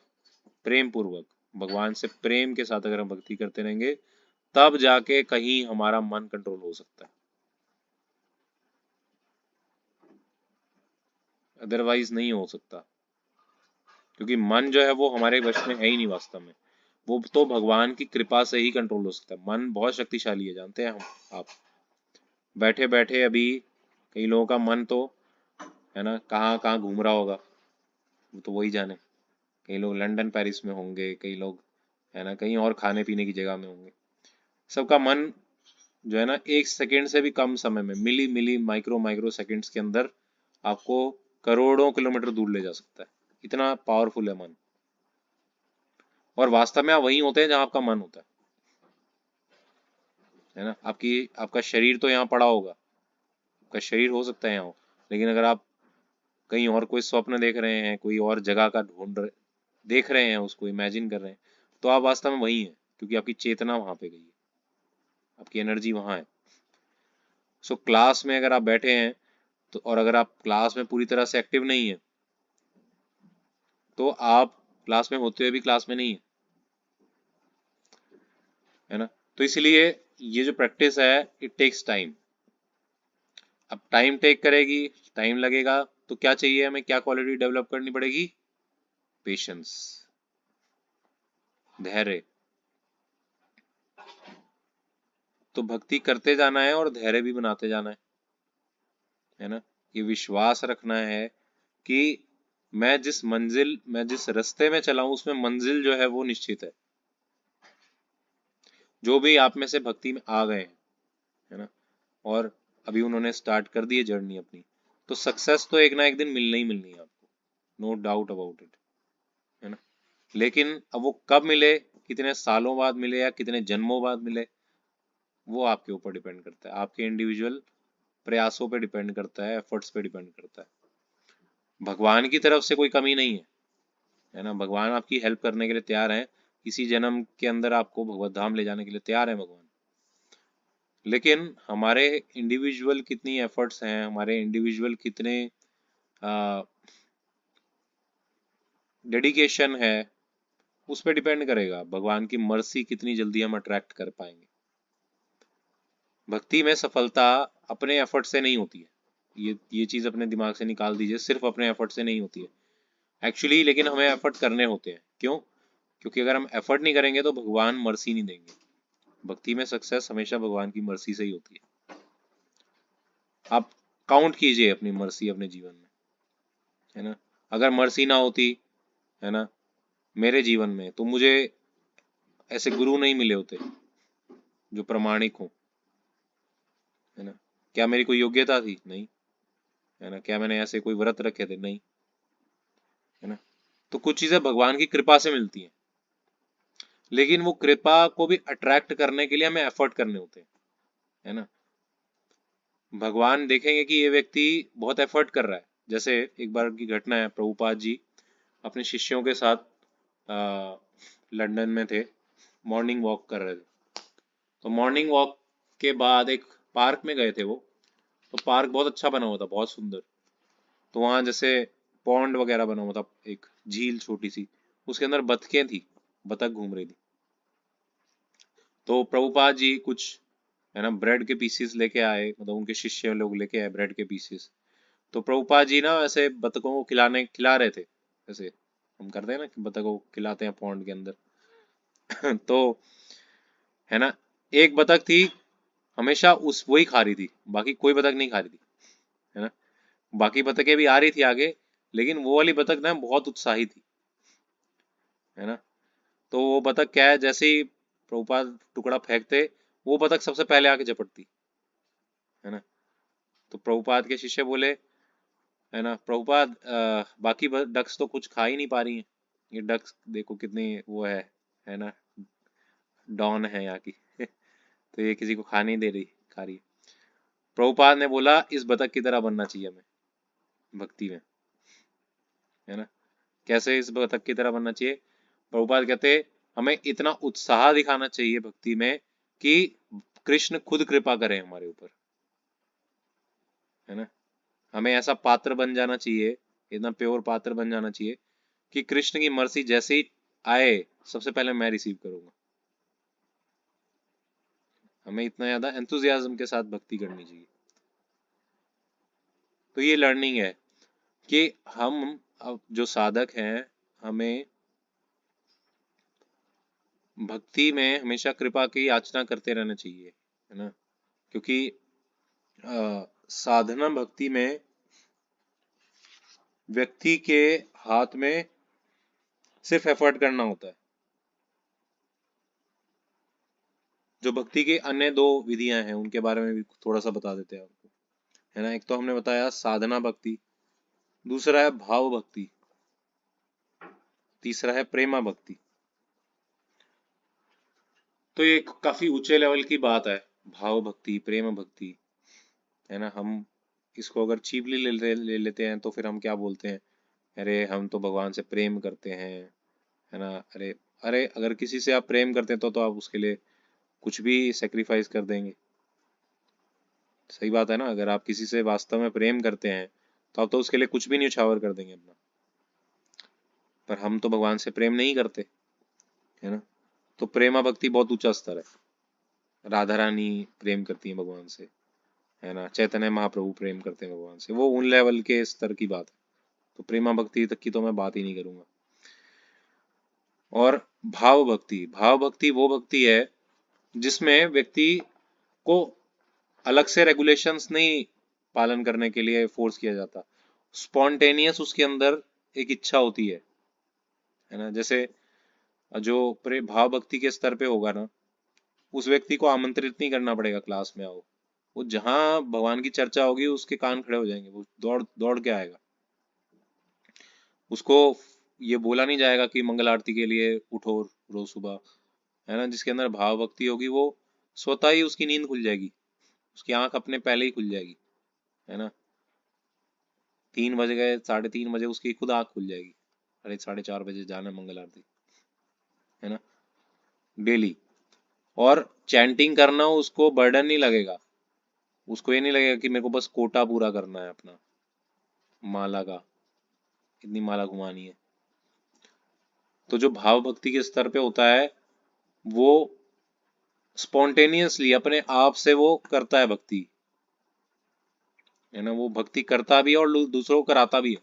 [SPEAKER 1] प्रेम पूर्वक, भगवान से प्रेम के साथ अगर हम भक्ति करते रहेंगे, तब जाके कहीं हमारा मन कंट्रोल हो सकता है, अदरवाइज नहीं हो सकता। क्योंकि मन जो है वो हमारे वश में है ही नहीं वास्तव में, वो तो भगवान की कृपा से ही कंट्रोल हो सकता है। मन बहुत शक्तिशाली है, जानते हैं हम आप। बैठे बैठे अभी कई लोगों का मन तो, है ना, कहाँ कहाँ घूम रहा होगा, वो तो वही जाने। कई लोग लंदन पेरिस में होंगे, कई लोग, है ना, कहीं और खाने पीने की जगह में होंगे। सबका मन जो है ना, 1 सेकेंड से भी कम समय में, मिली मिली माइक्रो माइक्रो सेकेंड्स के अंदर आपको करोड़ों किलोमीटर दूर ले जा सकता है। इतना पावरफुल है मन। और वास्तव में आप वहीं होते हैं जहां आपका मन होता है ना। आपका शरीर तो यहाँ पड़ा होगा, आपका शरीर हो सकता है यहाँ हो, लेकिन अगर आप कहीं और कोई स्वप्न देख रहे हैं, कोई और जगह का देख रहे हैं, उसको इमेजिन कर रहे हैं, तो आप वास्तव में वहीं हैं, क्योंकि आपकी चेतना वहां पे गई है, आपकी एनर्जी वहां है। सो क्लास में अगर आप बैठे हैं, तो और अगर आप क्लास में पूरी तरह से एक्टिव नहीं है, तो आप क्लास में होते हुए भी क्लास में नहीं है ना। तो इसलिए ये जो प्रैक्टिस है, इट टेक्स टाइम। अब टाइम टेक करेगी, टाइम लगेगा, तो क्या चाहिए हमें, क्या क्वालिटी डेवलप करनी पड़ेगी, पेशेंस, धैर्य। तो भक्ति करते जाना है और धैर्य भी बनाते जाना है ना। ये विश्वास रखना है कि मैं जिस रास्ते में चला हूं, उसमें मंजिल जो है वो निश्चित है। जो भी आप में से भक्ति में आ गए हैं, है ना, और अभी उन्होंने स्टार्ट कर दी है जर्नी अपनी, तो सक्सेस तो एक ना एक दिन मिलना ही मिलनी है आपको, नो डाउट अबाउट इट, है ना। लेकिन अब वो कब मिले, कितने सालों बाद मिले या कितने जन्मों बाद मिले, वो आपके ऊपर डिपेंड करता है, आपके इंडिविजुअल प्रयासों पे डिपेंड करता है, एफर्ट्स पे डिपेंड करता है। भगवान की तरफ से कोई कमी नहीं है ना। भगवान आपकी हेल्प करने के लिए तैयार है, इसी जन्म के अंदर आपको भगवत धाम ले जाने के लिए तैयार है भगवान। लेकिन हमारे इंडिविजुअल कितनी एफर्ट्स हैं, हमारे इंडिविजुअल कितने डेडिकेशन है, उस पर डिपेंड करेगा भगवान की मर्सी कितनी जल्दी हम अट्रैक्ट कर पाएंगे। भक्ति में सफलता अपने एफर्ट से नहीं होती है, ये चीज अपने दिमाग से निकाल दीजिए, सिर्फ अपने एफर्ट से नहीं होती है एक्चुअली। लेकिन हमें एफर्ट करने होते हैं, क्यों, क्योंकि अगर हम एफर्ट नहीं करेंगे तो भगवान मर्सी नहीं देंगे। भक्ति में सक्सेस हमेशा भगवान की मर्सी से ही होती है। आप काउंट कीजिए अपनी मर्सी अपने जीवन में, है ना। अगर मर्सी ना होती, है ना, मेरे जीवन में, तो मुझे ऐसे गुरु नहीं मिले होते जो प्रामाणिक हो, है ना। क्या मेरी कोई योग्यता थी, नहीं, है ना। क्या मैंने ऐसे कोई व्रत रखे थे, नहीं, है ना। तो कुछ चीजें भगवान की कृपा से मिलती हैं, लेकिन वो कृपा को भी अट्रैक्ट करने के लिए हमें एफर्ट करने होते हैं, है ना। भगवान देखेंगे कि ये व्यक्ति बहुत एफर्ट कर रहा है। जैसे एक बार की घटना है, प्रभुपाद जी अपने शिष्यों के साथ लंदन में थे, मॉर्निंग वॉक कर रहे थे। तो मॉर्निंग वॉक के बाद एक पार्क में गए थे वो। तो पार्क बहुत अच्छा बना हुआ था, बहुत सुंदर। तो वहाँ जैसे पॉन्ड वगैरह बना हुआ था, एक झील छोटी सी, उसके अंदर बतखें थी, बतख घूम रही थी। तो प्रभुपाद जी कुछ, है ना, ब्रेड के पीसेस लेके आए, मतलब उनके शिष्य लोग लेके आए ब्रेड के पीसेस। तो प्रभुपाद जी ना ऐसे बतखों को खिला रहे थे, जैसे हम करते हैं ना कि बतखों को खिलाते हैं पॉन्ड के अंदर। तो, है ना, एक बतख थी, हमेशा उस वही खा रही थी, बाकी कोई बतख नहीं खा रही थी, है ना। बाकी बतखें भी आ रही थी आगे, लेकिन वो वाली बतख ना बहुत उत्साही थी, है ना। तो वो बतख क्या है, जैसे ही प्रभुपाद टुकड़ा फेंकते, वो बतख सबसे पहले आके झपटती, है ना। तो प्रभुपाद के शिष्य बोले, है ना, प्रभुपाद बाकी डक्स तो कुछ खा ही नहीं पा रही हैं, ये डक्स देखो कितनी वो है ना, डॉन है यहाँ की। तो ये किसी को खा नहीं दे रही, खा रही है। प्रभुपाद ने बोला इस बतख की तरह बनना चाहिए हमें भक्ति में, है ना। कैसे इस बतख की तरह बनना चाहिए? प्रभुपाद कहते हमें इतना उत्साह दिखाना चाहिए भक्ति में कि कृष्ण खुद कृपा करें हमारे ऊपर, है ना। हमें ऐसा पात्र बन जाना चाहिए, इतना प्योर पात्र बन जाना चाहिए कि कृष्ण की मर्जी जैसे ही आए सबसे पहले मैं रिसीव करूंगा। हमें इतना ज्यादा एंथुजियाज्म के साथ भक्ति करनी चाहिए। तो ये लर्निंग है कि हम अब जो साधक हैं हमें भक्ति में हमेशा कृपा की याचना करते रहना चाहिए, है ना। क्योंकि साधना भक्ति में व्यक्ति के हाथ में सिर्फ एफर्ट करना होता है। जो भक्ति की अन्य दो विधियां हैं उनके बारे में भी थोड़ा सा बता देते हैं आपको, है ना। एक तो हमने बताया साधना भक्ति, दूसरा है भाव भक्ति, तीसरा है प्रेमा भक्ति। तो ये काफी ऊंचे लेवल की बात है, भाव भक्ति प्रेम भक्ति, है ना। हम इसको अगर चीपली ले लेते हैं तो फिर हम क्या बोलते हैं, अरे हम तो भगवान से प्रेम करते हैं, है ना। अरे अरे अगर किसी से आप प्रेम करते हैं तो आप उसके लिए कुछ भी सेक्रीफाइस कर देंगे। सही बात है ना। अगर आप किसी से वास्तव में प्रेम करते हैं तो आप तो उसके लिए कुछ भी न्यौछावर कर देंगे अपना। पर हम तो भगवान से प्रेम नहीं करते, है ना। तो प्रेमा भक्ति बहुत ऊंचा स्तर है। राधा रानी प्रेम करती है भगवान से, है ना। चैतन्य महाप्रभु प्रेम करते हैं भगवान से, वो उन लेवल के स्तर की बात है। तो प्रेमा भक्ति तक की तो मैं बात ही नहीं करूंगा। और भाव भक्ति, भाव भक्ति वो भक्ति है जिसमें व्यक्ति को अलग से रेगुलेशंस नहीं पालन करने के लिए फोर्स किया जाता, स्पॉन्टेनियस उसके अंदर एक इच्छा होती है ना। जैसे जो भाव भक्ति के स्तर पे होगा ना, उस व्यक्ति को आमंत्रित नहीं करना पड़ेगा क्लास में आओ, वो जहां भगवान की चर्चा होगी उसके कान खड़े हो जाएंगे, वो दौड़ दौड़ के आएगा। उसको ये बोला नहीं जाएगा कि मंगल आरती के लिए उठो रोज सुबह, है ना। जिसके अंदर भाव भक्ति होगी वो स्वतः ही उसकी नींद खुल जाएगी, उसकी आंख अपने पहले ही खुल जाएगी, है ना। 3 बज गए, 3:30 बजे उसकी खुद आंख खुल जाएगी, अरे 4:30 बजे जाना है मंगल आरती, है ना। डेली। और चैंटिंग करना उसको बर्डन नहीं लगेगा, उसको ये नहीं लगेगा कि मेरे को बस कोटा पूरा करना है अपना माला का, इतनी माला घुमानी है। तो जो भाव भक्ति के स्तर पे होता है वो स्पॉन्टेनियसली अपने आप से वो करता है भक्ति, है ना। वो भक्ति करता भी है और दूसरों को कराता भी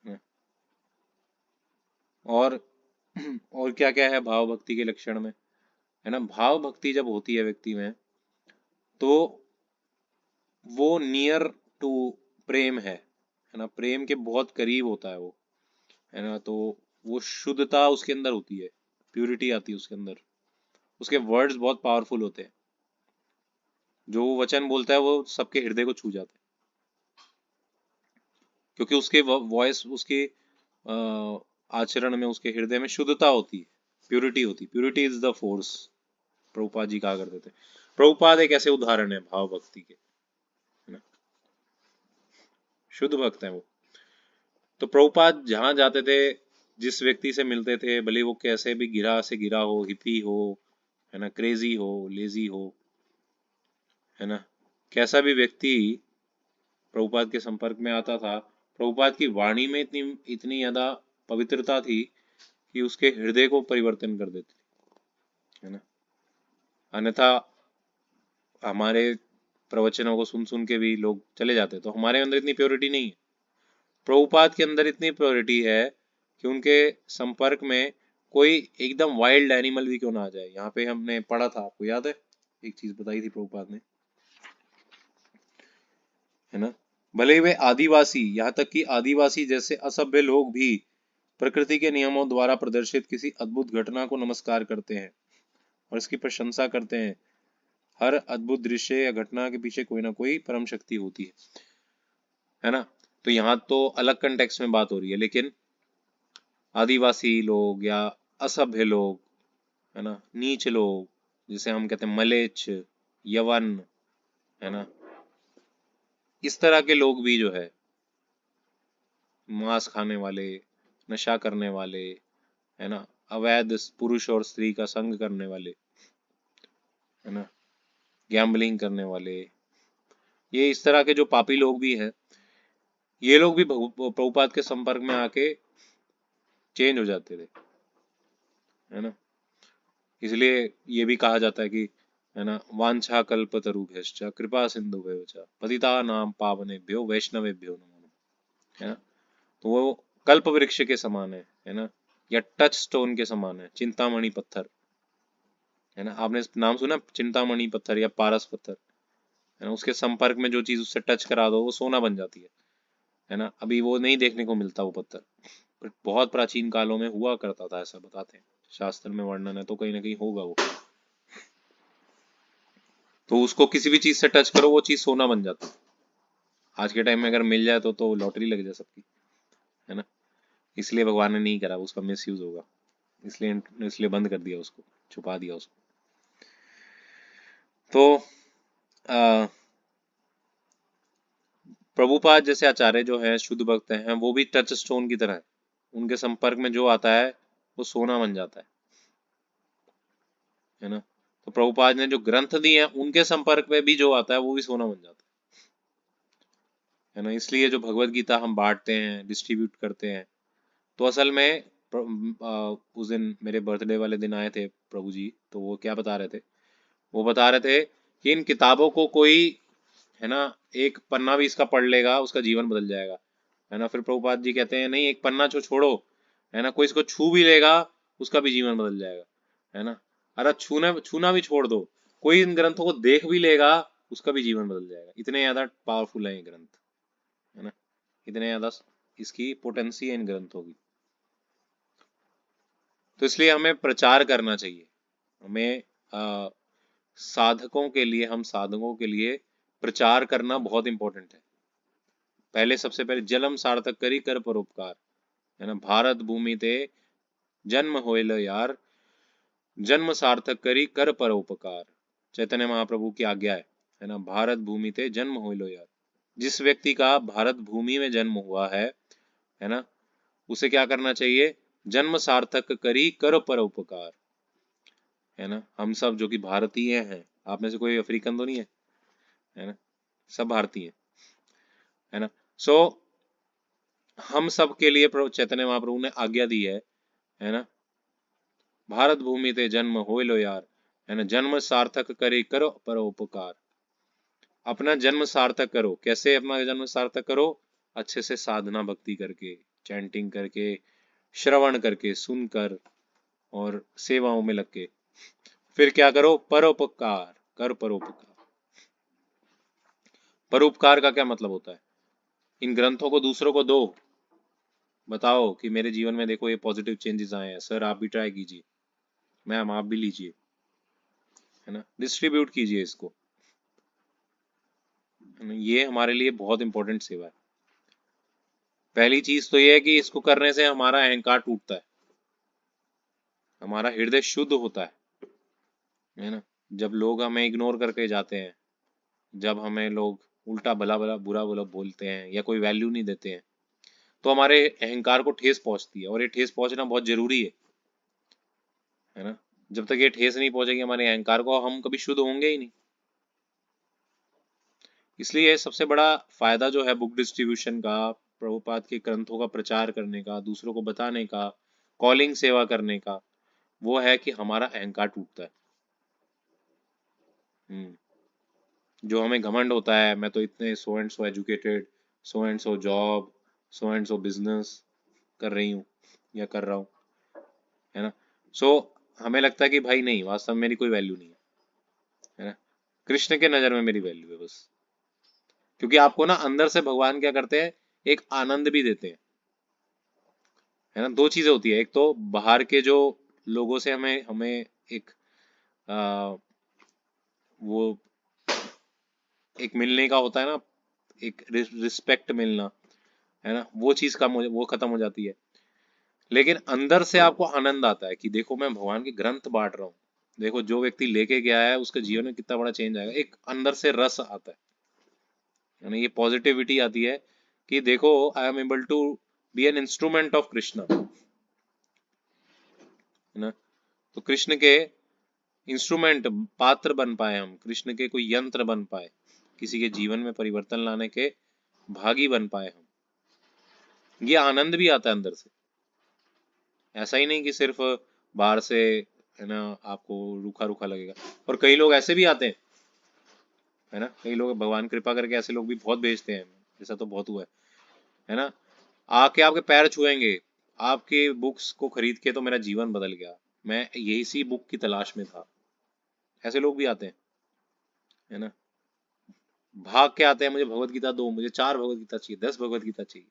[SPEAKER 1] है। और और क्या क्या है भाव भक्ति के लक्षण में, है ना। भाव भक्ति जब होती है व्यक्ति में तो वो नियर टू प्रेम है ना। प्रेम के बहुत करीब होता है वो, है ना। तो वो शुद्धता उसके अंदर होती है, प्यूरिटी आती है उसके अंदर, उसके वर्ड्स बहुत पावरफुल होते हैं, जो वो वचन बोलता है वो सबके हृदय को छू जाते हैं, क्योंकि उसके वॉइस उसके आचरण में उसके हृदय में शुद्धता होती है, प्यूरिटी होती है। Purity is the force, Prabhupada ji कहा करते थे। प्रभुपाद एक ऐसे उदाहरण है भाव भक्ति के, है ना। शुद्ध भक्त है वो। तो प्रभुपाद जहां जाते थे, जिस व्यक्ति से मिलते थे, भले वो कैसे भी गिरा से गिरा हो, हिप्पी हो, है ना, क्रेजी हो, लेजी हो, है ना, कैसा भी व्यक्ति प्रभुपाद के संपर्क में आता था, प्रभुपाद की वाणी में इतनी इतनी ज्यादा पवित्रता थी कि उसके हृदय को परिवर्तन कर देती थी, है ना। अन्यथा हमारे प्रवचनों को सुन सुन के भी लोग चले जाते, तो हमारे अंदर इतनी प्योरिटी नहीं है। प्रभुपाद के अंदर इतनी प्योरिटी है कि उनके संपर्क में कोई एकदम वाइल्ड एनिमल भी क्यों ना आ जाए। यहाँ पे हमने पढ़ा था, आपको याद है, एक चीज बताई थी प्रभुपाद ने, है ना। भले ही वे आदिवासी, यहाँ तक कि आदिवासी जैसे असभ्य लोग भी प्रकृति के नियमों द्वारा प्रदर्शित किसी अद्भुत घटना को नमस्कार करते हैं और इसकी प्रशंसा करते हैं। हर अद्भुत दृश्य या घटना के पीछे कोई ना कोई परम शक्ति होती है ना। तो यहाँ तो अलग कंटेक्स्ट में बात हो रही है, लेकिन आदिवासी लोग या असभ्य लोग, है ना, नीच लोग, जिसे हम कहते हैं मलेच्छ, यवन, है ना, इस तरह के लोग भी जो है, मांस खाने वाले, नशा करने वाले, है ना, अवैध पुरुष और स्त्री का संग करने वाले, है ना, गैम्बलिंग करने वाले, ये इस तरह के जो पापी लोग भी हैं, ये लोग भी प्रभुपाद के संपर्क में आके चेंज हो जाते थे, है ना। इसलिए ये भी कहा जाता है कि, है ना, वांछा कल्पतरुभ्यश्च कृपा सिंधुभ्यो च पतितानां पावनेभ्यो वैष्णवेभ्यो नमः, है ना। तो वो कल्प वृक्ष के समान है ना, या टच स्टोन के समान है, चिंतामणि पत्थर, है ना। आपने नाम सुना चिंतामणि पत्थर या पारस पत्थर, है ना, उसके संपर्क में जो चीज उससे टच करा दो वो सोना बन जाती है ना। अभी वो नहीं देखने को मिलता वो पत्थर, पर बहुत प्राचीन कालों में हुआ करता था, ऐसा बताते हैं, शास्त्र में वर्णन है, तो कहीं ना कहीं होगा वो। तो उसको किसी भी चीज से टच करो वो चीज सोना बन जाती है। आज के टाइम में अगर मिल जाए तो लॉटरी लग जाए सबकी, है ना। इसलिए भगवान ने नहीं करा, उसका मिस यूज होगा, इसलिए इसलिए बंद कर दिया उसको, छुपा दिया उसको। तो प्रभुपाद जैसे आचार्य जो है, शुद्ध भक्त हैं, वो भी टच स्टोन की तरह है, उनके संपर्क में जो आता है वो सोना बन जाता है ना। तो प्रभुपाद ने जो ग्रंथ दिए हैं उनके संपर्क में भी जो आता है वो भी सोना बन जाता है ना। इसलिए जो भगवत गीता हम बांटते हैं, डिस्ट्रीब्यूट करते हैं, तो असल में उस दिन मेरे बर्थडे वाले दिन आए थे प्रभु जी, तो वो क्या बता रहे थे, वो बता रहे थे कि इन किताबों को कोई, है ना, एक पन्ना भी इसका पढ़ लेगा उसका जीवन बदल जाएगा, है ना। फिर प्रभुपाद जी कहते हैं नहीं, एक पन्ना जो छोड़ो, है ना, कोई इसको छू भी लेगा उसका भी जीवन बदल जाएगा, है ना। अरे छूना भी छोड़ दो, कोई इन ग्रंथों को देख भी लेगा उसका भी जीवन बदल जाएगा, इतने ज्यादा पावरफुल है ये ग्रंथ, है ना, इतने ज्यादा इसकी पोटेंसी है इन ग्रंथों की। तो इसलिए हमें प्रचार करना चाहिए, हमें साधकों के लिए, हम साधकों के लिए प्रचार करना बहुत इंपॉर्टेंट है। पहले सबसे पहले जलम सार्थक करी कर परोपकार, है ना, भारत भूमि ते जन्म होइल यार, जन्म सार्थक करी कर परोपकार, चैतन्य महाप्रभु की आज्ञा है ना, भारत भूमि ते जन्म होइल यार। जिस व्यक्ति का भारत भूमि में जन्म हुआ है ना, उसे क्या करना चाहिए, जन्म सार्थक करी कर परोपकार, है ना। हम सब जो कि भारतीय हैं, आप में से कोई अफ्रीकन तो नहीं है ना, सब भारतीय है ना। सो हम सब के लिए चैतन्य महाप्रभु ने आज्ञा दी है ना, भारत भूमि ते जन्म होइलो यार, है ना, जन्म सार्थक करे करो परोपकार। अपना जन्म सार्थक करो, कैसे अपना जन्म सार्थक करो, अच्छे से साधना भक्ति करके, चैंटिंग करके, श्रवण करके, सुनकर, और सेवाओं में लग के। फिर क्या करो, परोपकार, कर परोपकार। परोपकार का क्या मतलब होता है, इन ग्रंथों को दूसरों को दो, बताओ कि मेरे जीवन में देखो ये पॉजिटिव चेंजेस आए हैं, सर आप भी ट्राई कीजिए, मैम आप भी लीजिए, है ना, डिस्ट्रीब्यूट कीजिए इसको, है ना। ये हमारे लिए बहुत इंपॉर्टेंट सेवा है। पहली चीज तो ये है कि इसको करने से हमारा अहंकार टूटता है, हमारा हृदय शुद्ध होता है ना। जब लोग हमें इग्नोर करके जाते हैं, जब हमें लोग उल्टा भला भला बुरा बुरा बोलते हैं या कोई वैल्यू नहीं देते हैं, तो हमारे अहंकार को ठेस पहुंचती है, और ये ठेस पहुंचना बहुत जरूरी है ना। जब तक ये ठेस नहीं पहुंचेगी हमारे अहंकार को, हम कभी शुद्ध होंगे ही नहीं। इसलिए सबसे बड़ा फायदा जो है बुक डिस्ट्रीब्यूशन का, प्रभुपाद के ग्रंथों का प्रचार करने का, दूसरों को बताने का, कॉलिंग सेवा करने का, वो है कि हमारा अहंकार टूटता है। जो हमें घमंड होता है, मैं तो इतने so and so educated, so and so job, so and so business कर रही हूँ या कर रहा हूँ, है ना। सो हमें लगता है कि भाई नहीं, वास्तव में मेरी कोई वैल्यू नहीं है ना, कृष्ण के नजर में मेरी वैल्यू है बस। क्योंकि आपको ना अंदर से भगवान क्या करते हैं, एक आनंद भी देते हैं, है ना। दो चीजें होती है, एक तो बाहर के जो लोगों से हमें हमें एक आ, वो एक मिलने का होता है ना, एक रिस्पेक्ट मिलना, है ना, वो चीज का वो खत्म हो जाती है। लेकिन अंदर से आपको आनंद आता है कि देखो मैं भगवान के ग्रंथ बांट रहा हूँ, देखो जो व्यक्ति लेके गया है उसके जीवन में कितना बड़ा चेंज आएगा, एक अंदर से रस आता है, यानी ये पॉजिटिविटी आती है कि देखो I am able to be an instrument of Krishna, है ना। तो कृष्ण के इंस्ट्रूमेंट, पात्र बन पाए हम, कृष्ण के कोई यंत्र बन पाए, किसी के जीवन में परिवर्तन लाने के भागी बन पाए हम। ये आनंद भी आता है अंदर से, ऐसा ही नहीं कि सिर्फ बाहर से, है ना, आपको रूखा रूखा लगेगा। और कई लोग ऐसे भी आते हैं, है ना, कई लोग भगवान कृपा करके ऐसे लोग भी बहुत भेजते हैं, ऐसा तो बहुत हुआ है ना। आके आपके पैर छुएंगे, आपके बुक्स को खरीद के तो मेरा जीवन बदल गया, मैं यही सी बुक की तलाश में था, ऐसे लोग भी आते हैं, है ना। भाग के आते हैं, मुझे भगवत गीता दो, मुझे 4 भगवत गीता चाहिए, 10 भगवत गीता चाहिए,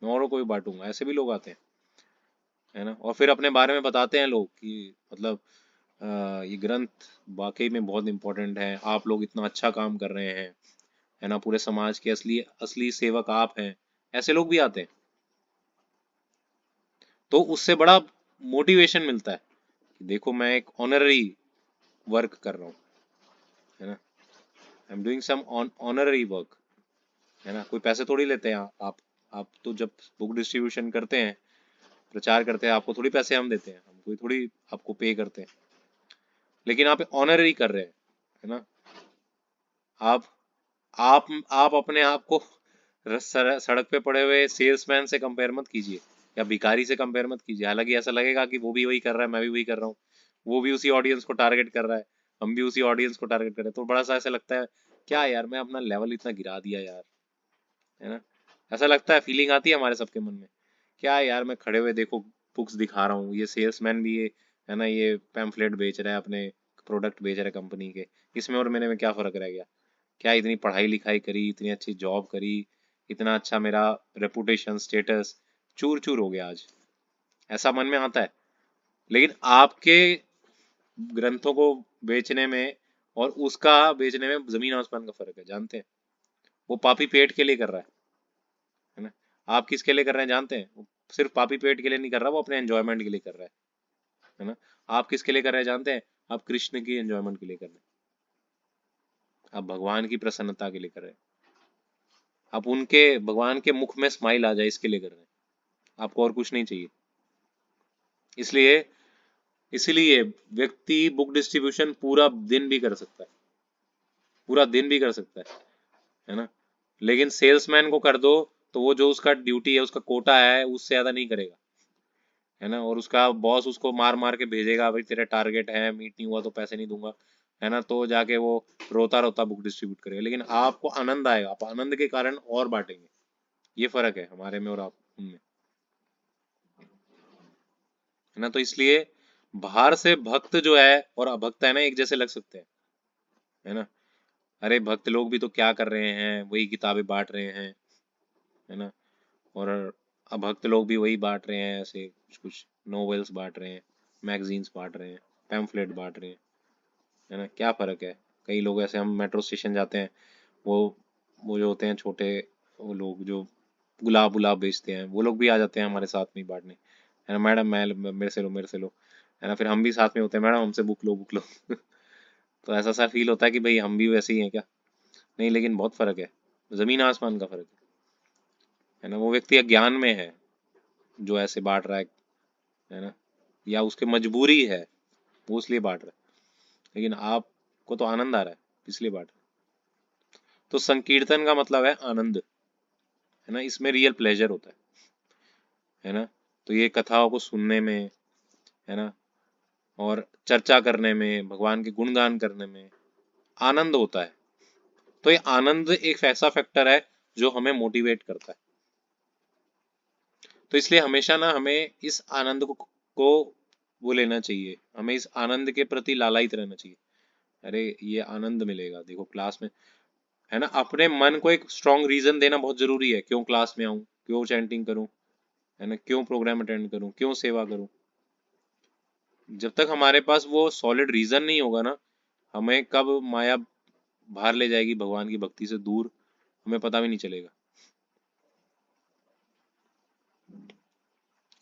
[SPEAKER 1] मैं औरों को भी बांटूंगा, ऐसे भी लोग आते हैं, है ना। और फिर अपने बारे में बताते हैं लोग कि मतलब ये ग्रंथ वाकई में बहुत इंपॉर्टेंट है, आप लोग इतना अच्छा काम कर रहे हैं, है ना, पूरे समाज के असली असली सेवक आप हैं, ऐसे लोग भी आते हैं। तो उससे बड़ा मोटिवेशन मिलता है कि देखो मैं एक ऑनररी वर्क कर रहा हूँ, है ना, I am doing some honorary work, है ना। कोई पैसे थोड़ी लेते हैं आप तो जब बुक डिस्ट्रीब्यूशन करते हैं, प्रचार करते हैं, आपको थोड़ी पैसे हम देते हैं, हम कोई थोड़ी आपको पे करते हैं, लेकिन आप ऑनररी कर रहे हैं, है ना। आप आप अपने आप को सड़क पे पड़े हुए सेल्समैन से कंपेयर मत कीजिए, या भिखारी से कंपेयर मत कीजिए, हालांकि ऐसा लगेगा कि वो भी वही कर रहा है, मैं भी वही कर रहा हूँ, वो भी उसी ऑडियंस को टारगेट कर रहा है, हम भी उसी ऑडियंस को टारगेट कर रहे हैं, तो बड़ा सा ऐसा लगता है क्या यार मैं अपना लेवल इतना गिरा दिया यार, है ना। ऐसा लगता है, फीलिंग आती है हमारे सबके मन में, क्या यार मैं खड़े हुए देखो बुक्स दिखा रहा हूँ, ये सेल्समैन भी ये, है ना, ये पैम्फलेट बेच रहा है, अपने प्रोडक्ट बेच रहा है कंपनी के, इसमें और मैंने में क्या फर्क रह गया, क्या इतनी पढ़ाई लिखाई करी, इतनी अच्छी जॉब करी, इतना अच्छा मेरा रेपुटेशन स्टेटस चूर चूर हो गया आज, ऐसा मन में आता है। लेकिन आपके ग्रंथों को बेचने में और उसका बेचने में जमीन आसमान का फर्क है, जानते हैं। वो पापी पेट के लिए कर रहा है ना। आप किसके लिए कर रहे हैं जानते हैं, वो सिर्फ पापी पेट के लिए नहीं कर रहा, वो अपने एंजॉयमेंट के लिए कर रहा है ना। आप किसके लिए कर रहे हैं जानते हैं, आप कृष्ण की एंजॉयमेंट के लिए कर रहे हैं, आप भगवान की प्रसन्नता के लिए कर रहे हैं, आप उनके भगवान के मुख में स्माइल आ जाए इसके लिए कर रहे हैं, आपको और कुछ नहीं चाहिए। इसलिए इसीलिए व्यक्ति बुक डिस्ट्रीब्यूशन पूरा दिन भी कर सकता है, पूरा दिन भी कर सकता है ना। लेकिन सेल्समैन को कर दो तो वो जो उसका ड्यूटी है, उसका कोटा है, उससे ज्यादा नहीं करेगा, है ना। और उसका बॉस उसको मार मार के भेजेगा, भाई तेरा टारगेट है, मीट नहीं हुआ तो पैसे नहीं दूंगा, है ना। तो जाके वो रोता रोता बुक डिस्ट्रीब्यूट करेगा, लेकिन आपको आनंद आएगा, आप आनंद के कारण और बांटेंगे। ये फर्क है हमारे में और आप उनमें, है ना। तो इसलिए बाहर से भक्त जो है और अभक्त है ना, एक जैसे लग सकते हैं, है ना। अरे भक्त लोग भी तो क्या कर रहे हैं, वही किताबें बांट रहे हैं, है ना। और अभक्त लोग भी वही बांट रहे हैं, ऐसे कुछ कुछ नॉवेल्स बांट रहे हैं, मैगजीन्स बांट रहे हैं, पैम्फलेट बांट रहे हैं, है ना। क्या फ़र्क है। कई लोग ऐसे, हम मेट्रो स्टेशन जाते हैं, वो वो जो होते हैं छोटे, वो लोग जो गुलाब गुलाब बेचते हैं, वो लोग भी आ जाते हैं हमारे साथ में ही बांटने, है ना। मैडम मैं मेरे से लो, मेरे से लो, है ना। फिर हम भी साथ में होते हैं, मैडम हमसे बुक लो, बुक लो। तो ऐसा सा फील होता है कि भाई हम भी वैसे ही हैं क्या। नहीं, लेकिन बहुत फ़र्क है, ज़मीन आसमान का फ़र्क है ना। वो व्यक्ति अज्ञान में है जो ऐसे बांट रहा है ना, या उसकी मजबूरी है, वो इसलिए बांट रहा है, लेकिन आपको तो आनंद आ रहा है इसलिए बांट रहा है। तो संकीर्तन का मतलब है आनंद, है ना, इसमें रियल प्लेजर होता है ना। तो ये कथाओं को सुनने में, है ना, और चर्चा करने में, भगवान के गुणगान करने में आनंद होता है। तो ये आनंद एक ऐसा फैक्टर है जो हमें मोटिवेट करता है। तो इसलिए हमेशा ना हमें इस आनंद को वो लेना चाहिए, हमें इस आनंद के प्रति लालायित रहना चाहिए। अरे ये आनंद मिलेगा, देखो क्लास में, है ना। अपने मन को एक स्ट्रॉन्ग रीजन देना बहुत जरूरी है, क्यों क्लास में आऊं, क्यों चैंटिंग करूं, है ना, क्यों प्रोग्राम अटेंड करूं, क्यों सेवा करूं। जब तक हमारे पास वो सॉलिड रीजन नहीं होगा ना, हमें कब माया बाहर ले जाएगी भगवान की भक्ति से दूर, हमें पता भी नहीं चलेगा।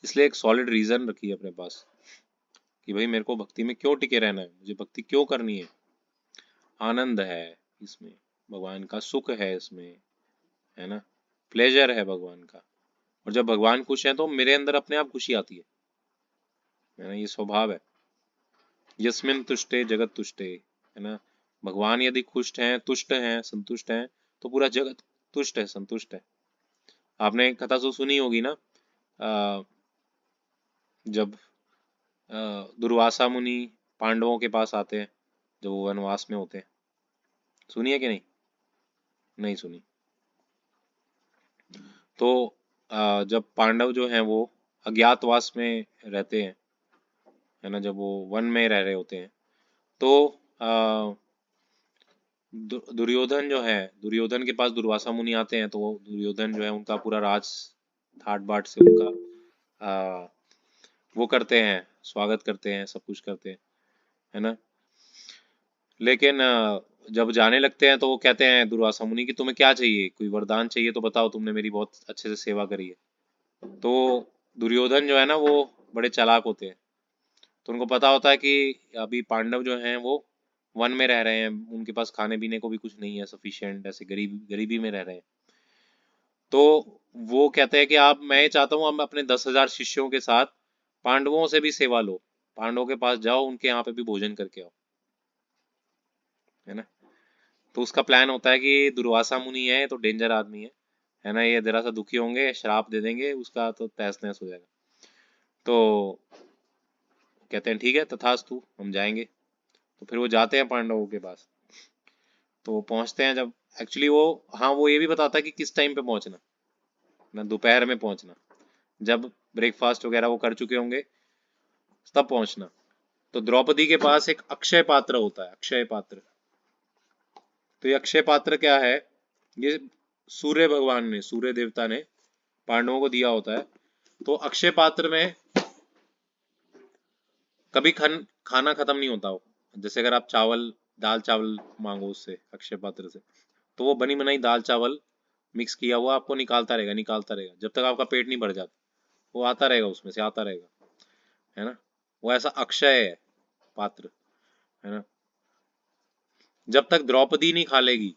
[SPEAKER 1] इसलिए एक सॉलिड रीजन रखिए अपने पास कि भाई मेरे को भक्ति में क्यों टिके रहना है, मुझे भक्ति क्यों करनी है। आनंद है इसमें, भगवान का सुख है इसमें, है ना, प्लेजर है भगवान का। और जब भगवान खुश है तो मेरे अंदर अपने आप खुशी आती है ना, ये स्वभाव है। यस्मिन तुष्टे जगत तुष्टे, है ना, भगवान यदि खुश हैं, तुष्ट हैं, संतुष्ट हैं, तो पूरा जगत तुष्ट है, संतुष्ट है। आपने कथा तो सुनी होगी ना, अ, जब दुर्वासा मुनि पांडवों के पास आते हैं जब वो वनवास में होते हैं, सुनिए कि नहीं, नहीं सुनी। तो जब पांडव जो हैं वो अज्ञातवास में रहते हैं, है ना, जब वो वन में रह रहे होते हैं, तो दुर्योधन जो है, दुर्योधन के पास दुर्वासा मुनि आते हैं, तो दुर्योधन जो है उनका पूरा राज ठाट बाट से उनका आ, वो करते हैं, स्वागत करते हैं, सब कुछ करते हैं, है ना। लेकिन जब जाने लगते हैं तो वो कहते हैं दुर्वासा मुनि कि तुम्हें क्या चाहिए, कोई वरदान चाहिए तो बताओ, तुमने मेरी बहुत अच्छे से सेवा करी है। तो दुर्योधन जो है ना वो बड़े चालाक होते हैं, तो उनको पता होता है कि अभी पांडव जो हैं वो वन में रह रहे हैं, उनके पास खाने पीने को भी कुछ नहीं है सफिशिएंट, ऐसे गरीबी में रह रहे हैं। तो वो कहते हैं कि आप, मैं ये चाहता हूँ हम अपने 10,000 शिष्यों के साथ पांडवों से भी सेवा लो, पांडवों के पास जाओ, उनके यहाँ पे भी भोजन करके आओ, है ना। तो उसका प्लान होता है कि दुर्वासा मुनि है तो डेंजर आदमी है ना, ये जरा सा दुखी होंगे, श्राप दे देंगे, उसका तो तहस नहस हो जाएगा। तो कहते हैं ठीक है तथास्तु, हम जाएंगे। तो फिर वो जाते हैं पांडवों के पास। तो वो पहुंचते हैं जब, एक्चुअली वो, हाँ वो ये भी बताता है कि किस टाइम पे पहुंचना, ना दोपहर में पहुंचना, जब ब्रेकफास्ट वगैरह वो कर चुके होंगे तब पहुंचना। तो द्रौपदी के पास एक अक्षय पात्र होता है, अक्षय पात्र। तो ये अक्षय पात्र क्या है, ये सूर्य भगवान ने, सूर्य देवता ने पांडवों को दिया होता है। तो अक्षय पात्र में कभी खाना खत्म नहीं होता हो। जैसे अगर आप चावल, दाल चावल मांगो उससे, अक्षय पात्र से, तो वो बनी बनाई दाल चावल मिक्स किया हुआ आपको निकालता रहेगा, निकालता रहेगा, जब तक आपका पेट नहीं भर जाता, वो आता रहेगा, उसमें से आता रहेगा, है ना। वो ऐसा अक्षय है पात्र, है ना। जब तक द्रौपदी नहीं खा लेगी,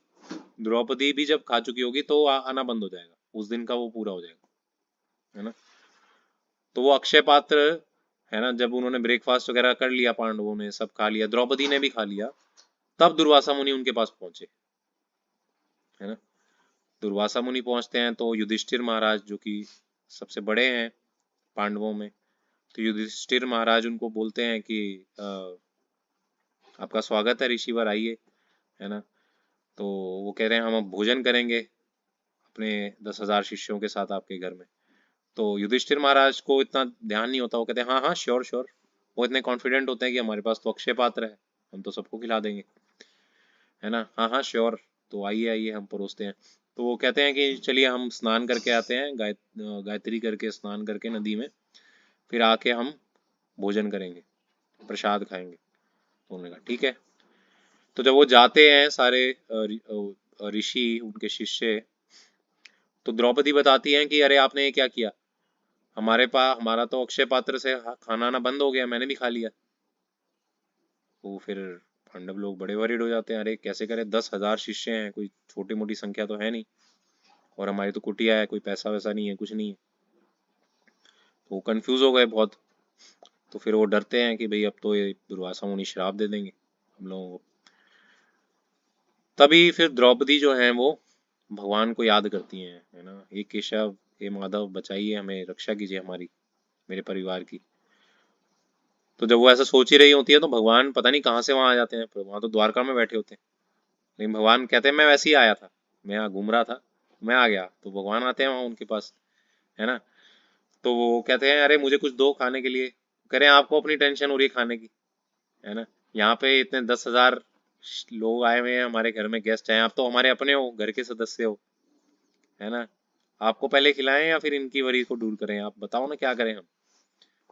[SPEAKER 1] द्रौपदी भी जब खा चुकी होगी तो वो आना बंद हो जाएगा, उस दिन का वो पूरा हो जाएगा, है ना। तो वो अक्षय पात्र, है ना, जब उन्होंने ब्रेकफास्ट वगैरह कर लिया, पांडवों ने सब खा लिया, द्रौपदी ने भी खा लिया, तब दुर्वासा मुनि उनके पास पहुंचे, है ना। दुर्वासा मुनि पहुंचते हैं तो युधिष्ठिर महाराज जो कि सबसे बड़े हैं पांडवों में, तो युधिष्ठिर महाराज उनको बोलते हैं कि आपका स्वागत है ऋषिवर, आइए, है ना। तो वो कह रहे हैं हम अब भोजन करेंगे अपने 10,000 शिष्यों के साथ आपके घर में। तो युधिष्ठिर महाराज को इतना ध्यान नहीं होता, वो कहते हैं हाँ हाँ श्योर श्योर। वो इतने कॉन्फिडेंट होते हैं कि हमारे पास तो अक्षय पात्र है, हम तो सबको खिला देंगे, है ना, हाँ हाँ श्योर। तो आइए आइए, हम परोसते हैं। तो वो कहते हैं कि चलिए हम स्नान करके आते हैं, गायत्री करके स्नान करके नदी में, फिर आके हम भोजन करेंगे, प्रसाद खाएंगे। तो उन्होंने कहा ठीक है। तो जब वो जाते हैं सारे ऋषि, उनके शिष्य, तो द्रौपदी बताती हैं कि अरे आपने ये क्या किया, हमारे पास, हमारा तो अक्षय पात्र से खाना आना बंद हो गया, मैंने भी खा लिया। तो फिर पांडव लोग बड़े वरीड हो जाते हैं, अरे कैसे करें, 10,000 शिष्य हैं, कोई छोटी मोटी संख्या तो है नहीं, और हमारी तो कुटिया है, कोई पैसा वैसा नहीं है, कुछ नहीं है। तो वो कंफ्यूज हो गए बहुत। तो फिर वो डरते हैं कि भाई अब तो ये दुर्वासा मुनि श्राप दे देंगे हम लोगों को। तभी फिर द्रौपदी जो है वो भगवान को याद करती हैं, है ना, हे केशव, हे माधव, बचाइए हमें, रक्षा कीजिए हमारी, मेरे परिवार की। तो जब वो ऐसा सोच ही रही होती है तो भगवान पता नहीं कहाँ से वहां आ जाते हैं, पर वहां तो द्वारका में बैठे होते हैं। लेकिन भगवान कहते हैं मैं वैसे ही आया था, मैं यहाँ घूम रहा था, मैं आ गया। तो भगवान आते हैं वहां उनके पास, है ना। तो वो कहते हैं अरे मुझे कुछ दो खाने के लिए। कह रहे हैं आपको अपनी टेंशन हो रही है खाने की, है ना, यहाँ पे इतने 10,000 लोग आए हुए हैं, हमारे घर में गेस्ट आए हैं, आप तो हमारे अपने हो, घर के सदस्य हो, है ना। आपको पहले खिलाएं या फिर इनकी वरी को दूर करें, आप बताओ ना क्या करें हम।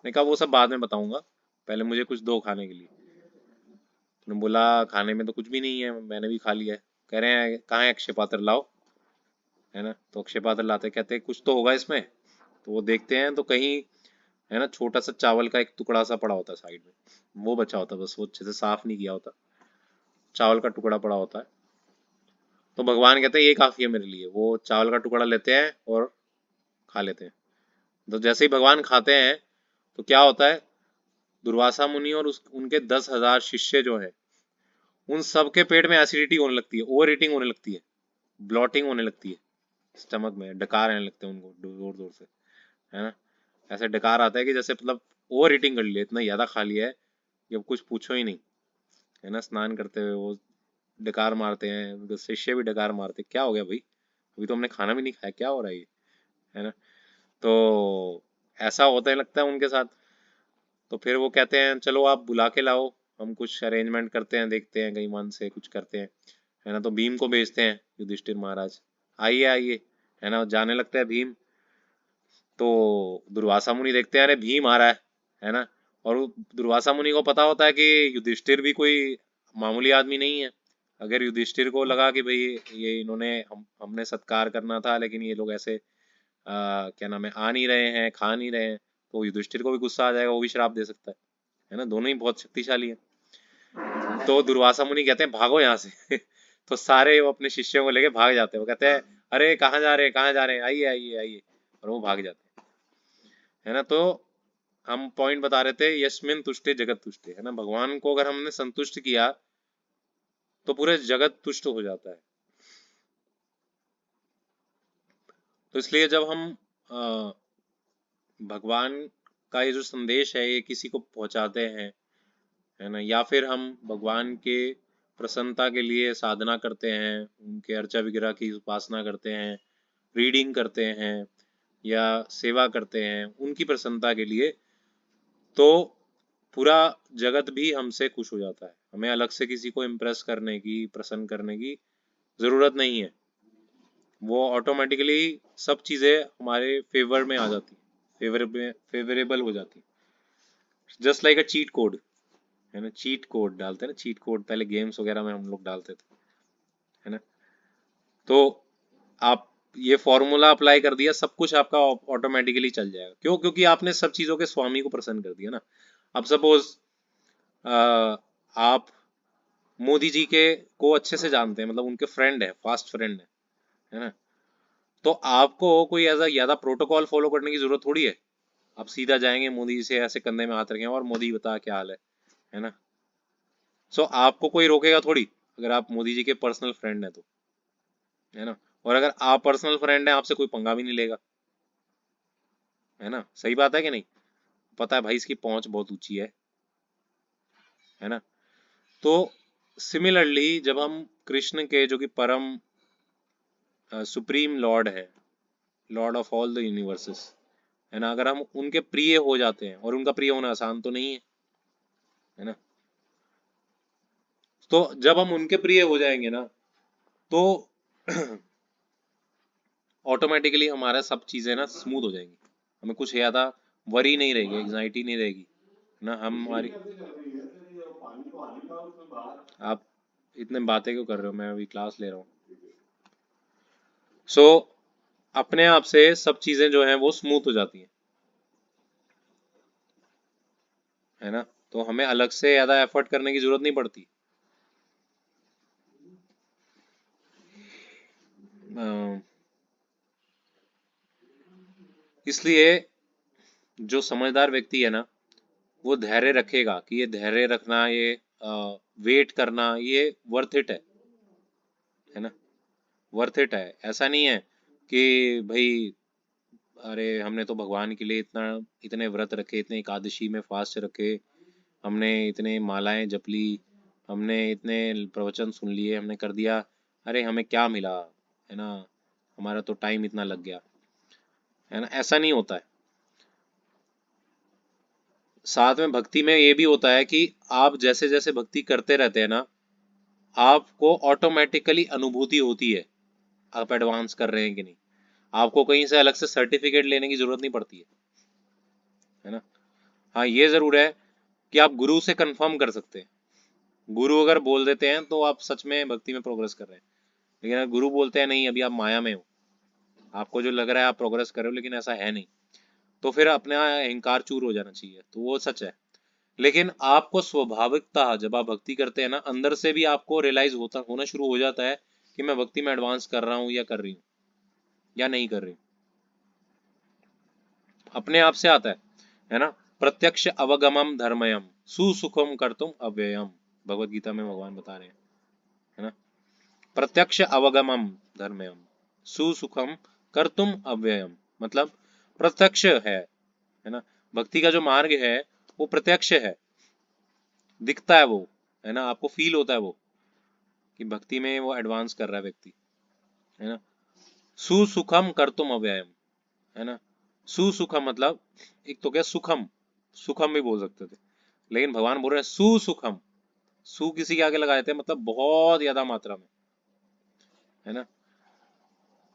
[SPEAKER 1] ने कहा वो सब बाद में बताऊंगा, पहले मुझे कुछ दो खाने के लिए। तुमने बोला खाने में तो कुछ भी नहीं है, मैंने भी खा लिया है। कह रहे हैं कहाँ है अक्षय पात्र, लाओ, है ना। तो अक्षय पात्र लाते, कहते हैं कुछ तो होगा इसमें। तो वो देखते हैं तो कहीं है ना, छोटा सा चावल का एक टुकड़ा सा पड़ा होता है साइड में, वो बचा होता है, बस वो अच्छे से साफ नहीं किया होता, चावल का टुकड़ा पड़ा होता है। तो भगवान कहते हैं ये काफी है मेरे लिए, वो चावल का टुकड़ा लेते हैं और खा लेते हैं। तो जैसे ही भगवान खाते हैं तो क्या होता है, दुर्वासा मुनि और उनके 10,000 शिष्य जो है, उन सबके पेट में एसिडिटी होने लगती है, ओवर ईटिंग होने लगती है, ब्लॉटिंग होने लगती है, स्टमक में डकार आने लगते हैं उनको जोर जोर से, है ना। ऐसे डकार आता है कि जैसे मतलब ओवर ईटिंग कर लिया, इतना ज्यादा खा लिया है कि अब कुछ पूछो ही नहीं, है ना। स्नान करते हुए वो डकार मारते हैं, उनके शिष्य भी डकार मारते हैं, क्या हो गया भाई, अभी तो हमने खाना भी नहीं खाया, क्या हो रहा है ये, है ना। तो ऐसा होता है लगता है उनके साथ। तो फिर वो कहते हैं चलो आप बुला के लाओ, हम कुछ अरेंजमेंट करते हैं, देखते हैं कहीं मन से कुछ करते हैं, है ना। तो भीम को भेजते हैं, युधिष्ठिर महाराज आइए आइए, है ना। जाने लगता है भीम। तो दुर्वासा मुनि देखते हैं अरे भीम आ रहा है ना। और दुर्वासा मुनि को पता होता है कि युधिष्ठिर भी कोई मामूली आदमी नहीं है। अगर युधिष्ठिर को लगा कि भाई ये इन्होंने हमने सत्कार करना था लेकिन ये लोग ऐसे क्या नाम है आ नहीं रहे हैं, खा नहीं रहे हैं, तो युधिष्ठिर को भी गुस्सा आ जाएगा, वो भी श्राप दे सकता है ना। दोनों ही बहुत शक्तिशाली हैं। तो दुर्वासा मुनि कहते हैं भागो यहाँ से तो सारे वो अपने शिष्यों को लेके भाग जाते हैं। वो कहते हैं अरे कहाँ जा रहे हैं, कहाँ जा रहे हैं, आइए आइए आइए, और वो भाग जाते हैं, है ना। तो हम पॉइंट बता रहे थे, यस्मिन तुष्टे जगत तुष्टे, है ना। भगवान को अगर हमने संतुष्ट किया तो पूरे जगत तुष्ट हो जाता है। तो इसलिए जब हम भगवान का ये जो संदेश है ये किसी को पहुंचाते हैं, है ना, या फिर हम भगवान के प्रसन्नता के लिए साधना करते हैं, उनके अर्चा विग्रह की उपासना करते हैं, रीडिंग करते हैं या सेवा करते हैं उनकी प्रसन्नता के लिए, तो पूरा जगत भी हमसे खुश हो जाता है। हमें अलग से किसी को इम्प्रेस करने की, प्रसन्न करने की जरूरत नहीं है। वो ऑटोमेटिकली सब चीजें हमारे फेवर में आ जाती है, फेवरेबल हो जाती है। Just like a cheat code, है ना। चीट कोड डालते हैं ना, चीट कोड पहले गेम्स वगैरह में हम लोग डालते थे, है ना। तो आप ये फॉर्मूला अप्लाई कर दिया, सब कुछ आपका ऑटोमेटिकली चल जाएगा। क्यों? क्योंकि आपने सब चीजों के स्वामी को प्रसन्न कर दिया ना। अब सपोज आप मोदी जी के को अच्छे से जानते हैं, मतलब उनके फ्रेंड है, फास्ट फ्रेंड है ना। तो आपको कोई ऐसा ज्यादा प्रोटोकॉल फॉलो करने की जरूरत थोड़ी है। आप सीधा जाएंगे मोदी जी से, ऐसे कंधे में हाथ रखेंगे और मोदी बता क्या हाल है ना। सो आपको कोई रोकेगा थोड़ी, अगर आप मोदी जी के पर्सनल फ्रेंड हैं तो, है ना। और अगर आप पर्सनल फ्रेंड हैं, आपसे कोई पंगा भी नहीं लेगा, है ना। सही बात है कि नहीं। पता है भाई इसकी पहुंच बहुत ऊंची है ना। तो सिमिलरली जब हम कृष्ण के, जो कि परम सुप्रीम लॉर्ड है, Lord of all the universes, है ना, अगर हम उनके प्रिय हो जाते हैं, और उनका प्रिय होना आसान तो नहीं है ना। तो जब हम उनके प्रिय हो जाएंगे ना, तो ऑटोमेटिकली हमारा सब चीजें ना स्मूथ हो जाएंगी। हमें कुछ ज्यादा वरी नहीं रहेगी, एग्जाइटी नहीं रहेगी, ना हम हमारी। आप इतने बातें क्यों कर रहे हो, मैं अभी क्लास ले रहा हूँ। सो अपने आप से सब चीजें जो हैं वो स्मूथ हो जाती हैं, है ना। तो हमें अलग से ज्यादा एफर्ट करने की जरूरत नहीं पड़ती। अ, इसलिए जो समझदार व्यक्ति है ना, वो धैर्य रखेगा कि ये धैर्य रखना, ये वेट करना, ये वर्थ इट है ना। वर्थ इट है। ऐसा नहीं है कि भाई अरे हमने तो भगवान के लिए इतना, इतने व्रत रखे, इतने एकादशी में फास्ट रखे, हमने इतने मालाएं जप ली, हमने इतने प्रवचन सुन लिए, हमने कर दिया, अरे हमें क्या मिला, है ना, हमारा तो टाइम इतना लग गया, है ना। ऐसा नहीं होता है। साथ में भक्ति में ये भी होता है कि आप जैसे जैसे भक्ति करते रहते हैं ना, आपको ऑटोमेटिकली अनुभूति होती है आप एडवांस कर रहे हैं कि नहीं। आपको कहीं से अलग से सर्टिफिकेट लेने की जरूरत नहीं पड़ती है ना। हाँ ये जरूर है कि आप गुरु से कंफर्म कर सकते हैं। गुरु अगर बोल देते हैं तो आप सच में भक्ति में प्रोग्रेस कर रहे हैं। लेकिन अगर गुरु बोलते हैं नहीं अभी आप माया में हो, आपको जो लग रहा है आप प्रोग्रेस कर रहे हो लेकिन ऐसा है नहीं, तो फिर अपने अहंकार चूर हो जाना चाहिए, तो वो सच है। लेकिन आपको स्वाभाविकता जब आप भक्ति करते हैं ना, अंदर से भी आपको रियलाइज होना शुरू हो जाता है कि मैं भक्ति में एडवांस कर रहा हूँ या कर रही हूँ या नहीं कर रही हूँ, अपने आप से आता है ना। प्रत्यक्ष अवगमम धर्मयम सुसुखम कर्तुम अव्ययम, भगवत गीता में भगवान बता रहे हैं, है ना। प्रत्यक्ष अवगमम धर्मयम सुसुखम कर्तुम अव्ययम, मतलब प्रत्यक्ष है ना। भक्ति का जो मार्ग है वो प्रत्यक्ष है, दिखता है वो, है ना, आपको फील होता है वो कि भक्ति में वो एडवांस कर रहा है व्यक्ति, है ना। सुसुखम कर्तुम अव्ययम, है ना। सुसुखम मतलब एक तो क्या सुखम, सुखम भी बोल सकते थे, लेकिन भगवान बोल रहे हैं सुसुखम। सु किसी के आगे लगाए थे मतलब बहुत ज्यादा मात्रा में, है ना।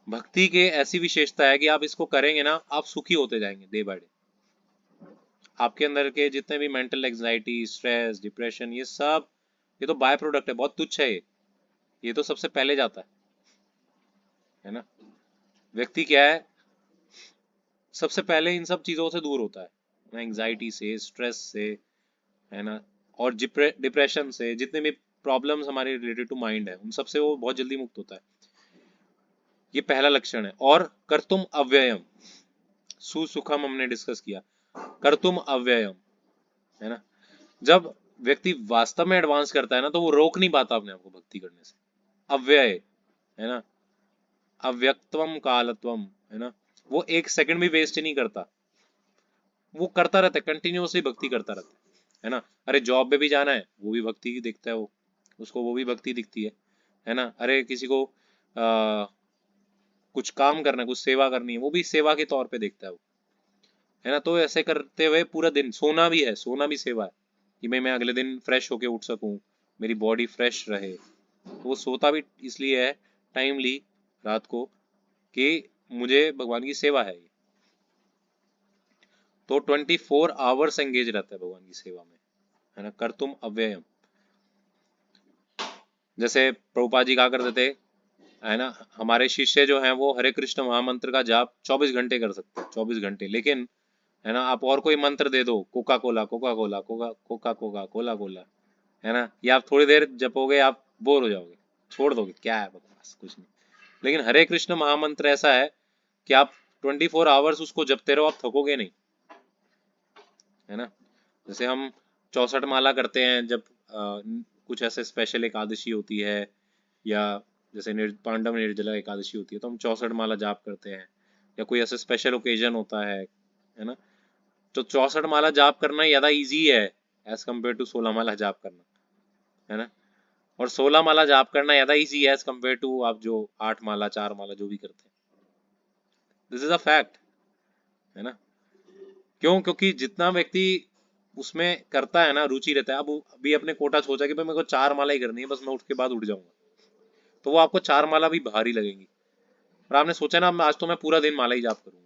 [SPEAKER 1] भक्ति के ऐसी विशेषता है कि आप इसको करेंगे ना, आप सुखी होते जाएंगे डे बाय डे। आपके अंदर के जितने भी मेंटल एंजाइटी, स्ट्रेस, डिप्रेशन, ये तो बाय प्रोडक्ट है, बहुत तुच्छ है ये तो सबसे पहले जाता है ना। व्यक्ति क्या है, सबसे पहले इन सब चीजों से दूर होता है, एंजाइटी से, स्ट्रेस से, है ना, और डिप्रेशन से, जितने भी प्रॉब्लम्स हमारे रिलेटेड टू माइंड है उन सब से वो बहुत जल्दी मुक्त होता है। ये पहला लक्षण है। और कर्तुम अव्ययम, सुसुखम हमने डिस्कस किया, कर्तुम अव्ययम, है ना। जब व्यक्ति वास्तव में एडवांस करता है ना, तो वो रोक नहीं पाता अपने आप को भक्ति करने से। अव्यय, है ना, अव्यक्तवम कालत्वम, है ना, वो एक सेकंड भी वेस्ट नहीं करता, वो करता रहता है, कंटिन्यूअसली भक्ति करता रहता है ना। अरे जॉब पे भी जाना है, वो भी भक्ति ही दिखता है, वो उसको वो भी भक्ति दिखती है ना। अरे किसी को कुछ काम करना है, कुछ सेवा करनी है, वो भी सेवा के तौर पे देखता है वो, है ना। तो ऐसे करते हुए पूरा दिन, सोना भी है, सोना भी सेवा है कि मैं अगले दिन फ्रेश होके उठ सकूं, मेरी बॉडी फ्रेश रहे। तो वो सोता भी इसलिए है टाइमली रात को कि मुझे भगवान की सेवा है ये। तो 24 आवर्स एंगेज रहता है भगवान की सेवा में, है ना। कर्तुम अव्ययम, जैसे प्रभुपाद जी कहा करते थे, है ना, हमारे शिष्य जो हैं वो हरे कृष्ण महामंत्र का जाप 24 घंटे कर सकते हैं, 24 घंटे। लेकिन है ना, आप और कोई मंत्र दे दो, Coca Cola Coca Cola Coca Coca Coca Cola Cola, है ना, ये आप थोड़ी देर जपोगे आप बोर हो जाओगे, छोड़ दोगे, क्या है बकवास, कुछ नहीं। लेकिन हरे कृष्ण महामंत्र ऐसा है कि आप 24 आवर्स उसको जपते रहो, आप थकोगे नहीं, है ना। जैसे हम 64 माला करते हैं जब कुछ ऐसे स्पेशल एकादशी होती है, या जैसे पांडव निर्जला एकादशी होती है, तो हम 64 माला जाप करते हैं, या कोई ऐसे स्पेशल ओकेजन होता है ना। तो 64 माला जाप करना ज़्यादा इजी है एज कम्पेयर टू 16 माला जाप करना, है ना। और 16 माला जाप करना ज़्यादा इजी है एज कम्पेयर टू आप जो 8 माला 4 माला जो भी करते हैं। दिस इज अ फैक्ट, है ना। क्यों? क्योंकि जितना व्यक्ति उसमें करता है ना, रुचि रहता है। अब अभी अपने कोटा सोचा कि भाई मेरे को 4 माला ही करनी है, बस मैं उठ के बाद उठ जाऊंगा, तो वो आपको 4 माला भी भारी लगेंगी। और आपने सोचा ना आज तो मैं पूरा दिन माला ही जाप करूंगा,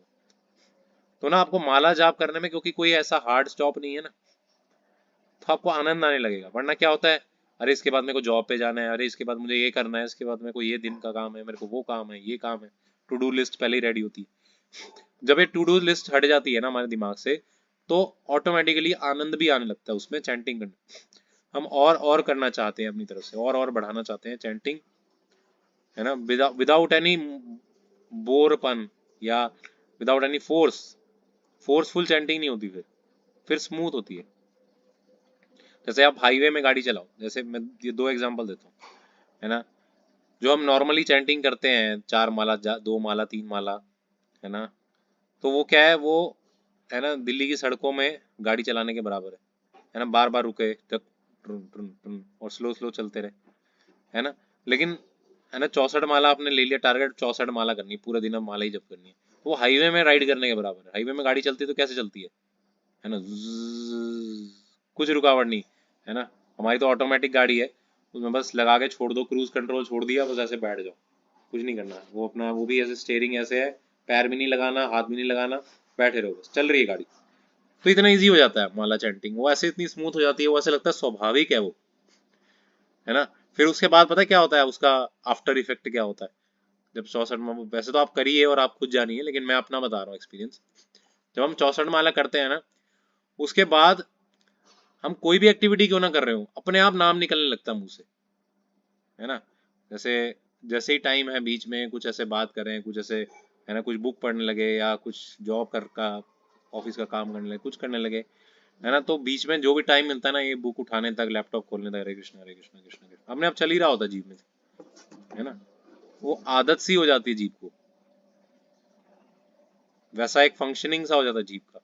[SPEAKER 1] तो ना आपको माला जाप करने में, क्योंकि कोई ऐसा हार्ड स्टॉप नहीं है ना, तो आपको आनंद आने लगेगा। वरना क्या होता है, अरे इसके बाद मेरे को जॉब पे जाना है, अरे इसके बाद मुझे ये करना है, इसके बाद मेरे को ये दिन का काम है, मेरे को वो काम है, ये काम है, टू डू लिस्ट पहले ही रेडी होती है। जब ये टू डू लिस्ट हट जाती है ना हमारे दिमाग से, तो ऑटोमेटिकली आनंद भी आने लगता है उसमें चैंटिंग करने। हम और करना चाहते हैं अपनी तरफ से, और बढ़ाना चाहते हैं चैंटिंग, है ना, विदाउट एनी बोरपन, या विदाउट एनी फोर्सफुल चैंटिंग नहीं होती, फिर स्मूथ होती है। जैसे आप हाईवे में गाड़ी चलाओ, जैसे मैं ये 2 एग्जांपल देता हूँ, है ना। जो हम नॉर्मली चैंटिंग करते हैं, 4 माला 2 माला 3 माला, है ना, तो वो क्या है, वो है ना दिल्ली की सड़कों में गाड़ी चलाने के बराबर है ना। बार बार रुके, टक, ट्रुन ट्रुन ट्रुन, और स्लो स्लो चलते रहे, है ना। लेकिन है ना 64 माला आपने ले लिया टारगेट, 64 माला करनी है, पूरा दिन अब माला ही जप करनी है, तो वो हाईवे में राइड करने के बराबर है। हाईवे में गाड़ी चलती है तो कैसे चलती है ना, ज़्ज़, कुछ रुकावट नहीं, है ना। हमारी तो ऑटोमेटिक गाड़ी है, उसमें बस लगा के छोड़ दो, क्रूज कंट्रोल छोड़ दिया, बस ऐसे बैठ जाओ, कुछ नहीं करना। वो अपना वो भी ऐसे स्टेयरिंग ऐसे है, पैर भी नहीं लगाना, हाथ भी नहीं लगाना, बैठे रहो, बस चल रही है गाड़ी। तो इतना इजी हो जाता है माला चैंटिंग, वो ऐसे इतनी स्मूथ हो जाती है, वो ऐसे लगता है स्वाभाविक है वो, है ना। फिर उसके बाद पता है क्या होता है, उसका आफ्टर इफेक्ट क्या होता है, जब 64 में, वैसे तो आप करिए और आप खुद जानिए, लेकिन मैं अपना बता रहा हूँ एक्सपीरियंस। जब हम 64 माला करते हैं ना, उसके बाद हम कोई भी एक्टिविटी क्यों ना कर रहे हो, अपने आप नाम निकलने लगता है मुंह से, है ना। जैसे जैसे ही टाइम है बीच में कुछ ऐसे बात कर रहे हैं, कुछ ऐसे, है ना, कुछ बुक पढ़ने लगे या कुछ जॉब कर का ऑफिस का काम करने लगे, कुछ करने लगे, है ना, तो बीच में जो भी टाइम मिलता है ना, ये बुक उठाने तक, लैपटॉप खोलने तक, हरे कृष्णा हरे कृष्णा कृष्णा कृष्णा अपने आप चल ही रहा होता है जीभ में, है ना। वो आदत सी हो जाती है जीभ को, वैसा एक फंक्शनिंग सा हो जाता है जीभ का।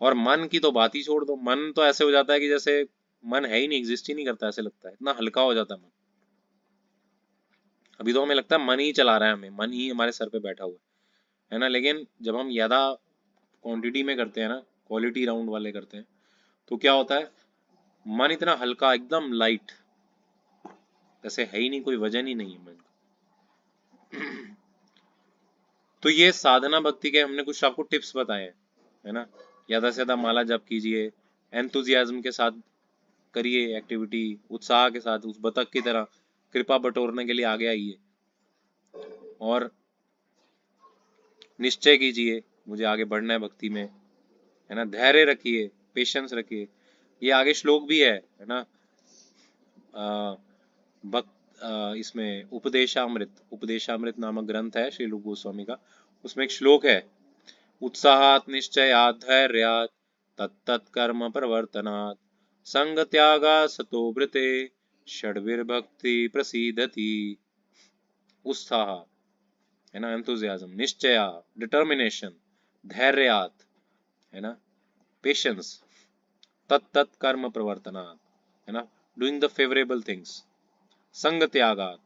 [SPEAKER 1] और मन की तो बात ही छोड़ दो, मन तो ऐसे हो जाता है कि जैसे मन है ही नहीं, एग्जिस्ट ही नहीं करता, ऐसे लगता है, इतना हल्का हो जाता है मन। अभी तो हमें लगता है मन ही चला रहा है, हमें मन ही हमारे सर पे बैठा हुआ है ना। लेकिन जब हम ज्यादा क्वांटिटी में करते हैं ना, क्वालिटी राउंड वाले करते हैं, तो क्या होता है, मन इतना हल्का, एकदम लाइट, जैसे है ही नहीं, कोई वजन ही नहीं है मन का। तो ये साधना भक्ति के हमने कुछ आपको टिप्स बताए हैं, है ना। ज्यादा से ज्यादा माला जप कीजिए, एंथुजियाज्म के साथ करिए एक्टिविटी, उत्साह के साथ, उस बतख की तरह कृपा बटोरने के लिए आगे आइए, और निश्चय कीजिए मुझे आगे बढ़ना है भक्ति में, है ना। धैर्य रखिए, पेशेंस रखिए। ये आगे श्लोक भी है ना, इसमें उपदेशामृत नामक ग्रंथ है श्री रूप गोस्वामी का, उसमें एक श्लोक है, उत्साहात निश्चयात धैर्यात तत्तत्कर्म प्रवर्तनात् संग त्यागा सतो वृते षड्विर्भक्ति प्रसीदति। उत्साह, है ना, एंथुजियाज्म, निश्चया, डिटर्मिनेशन, धैर्यात, है ना, पेशेंस, तत्त कर्म प्रवर्तनात्, है ना, डूइंग द फेवरेबल थिंग्स, संग त्यागात,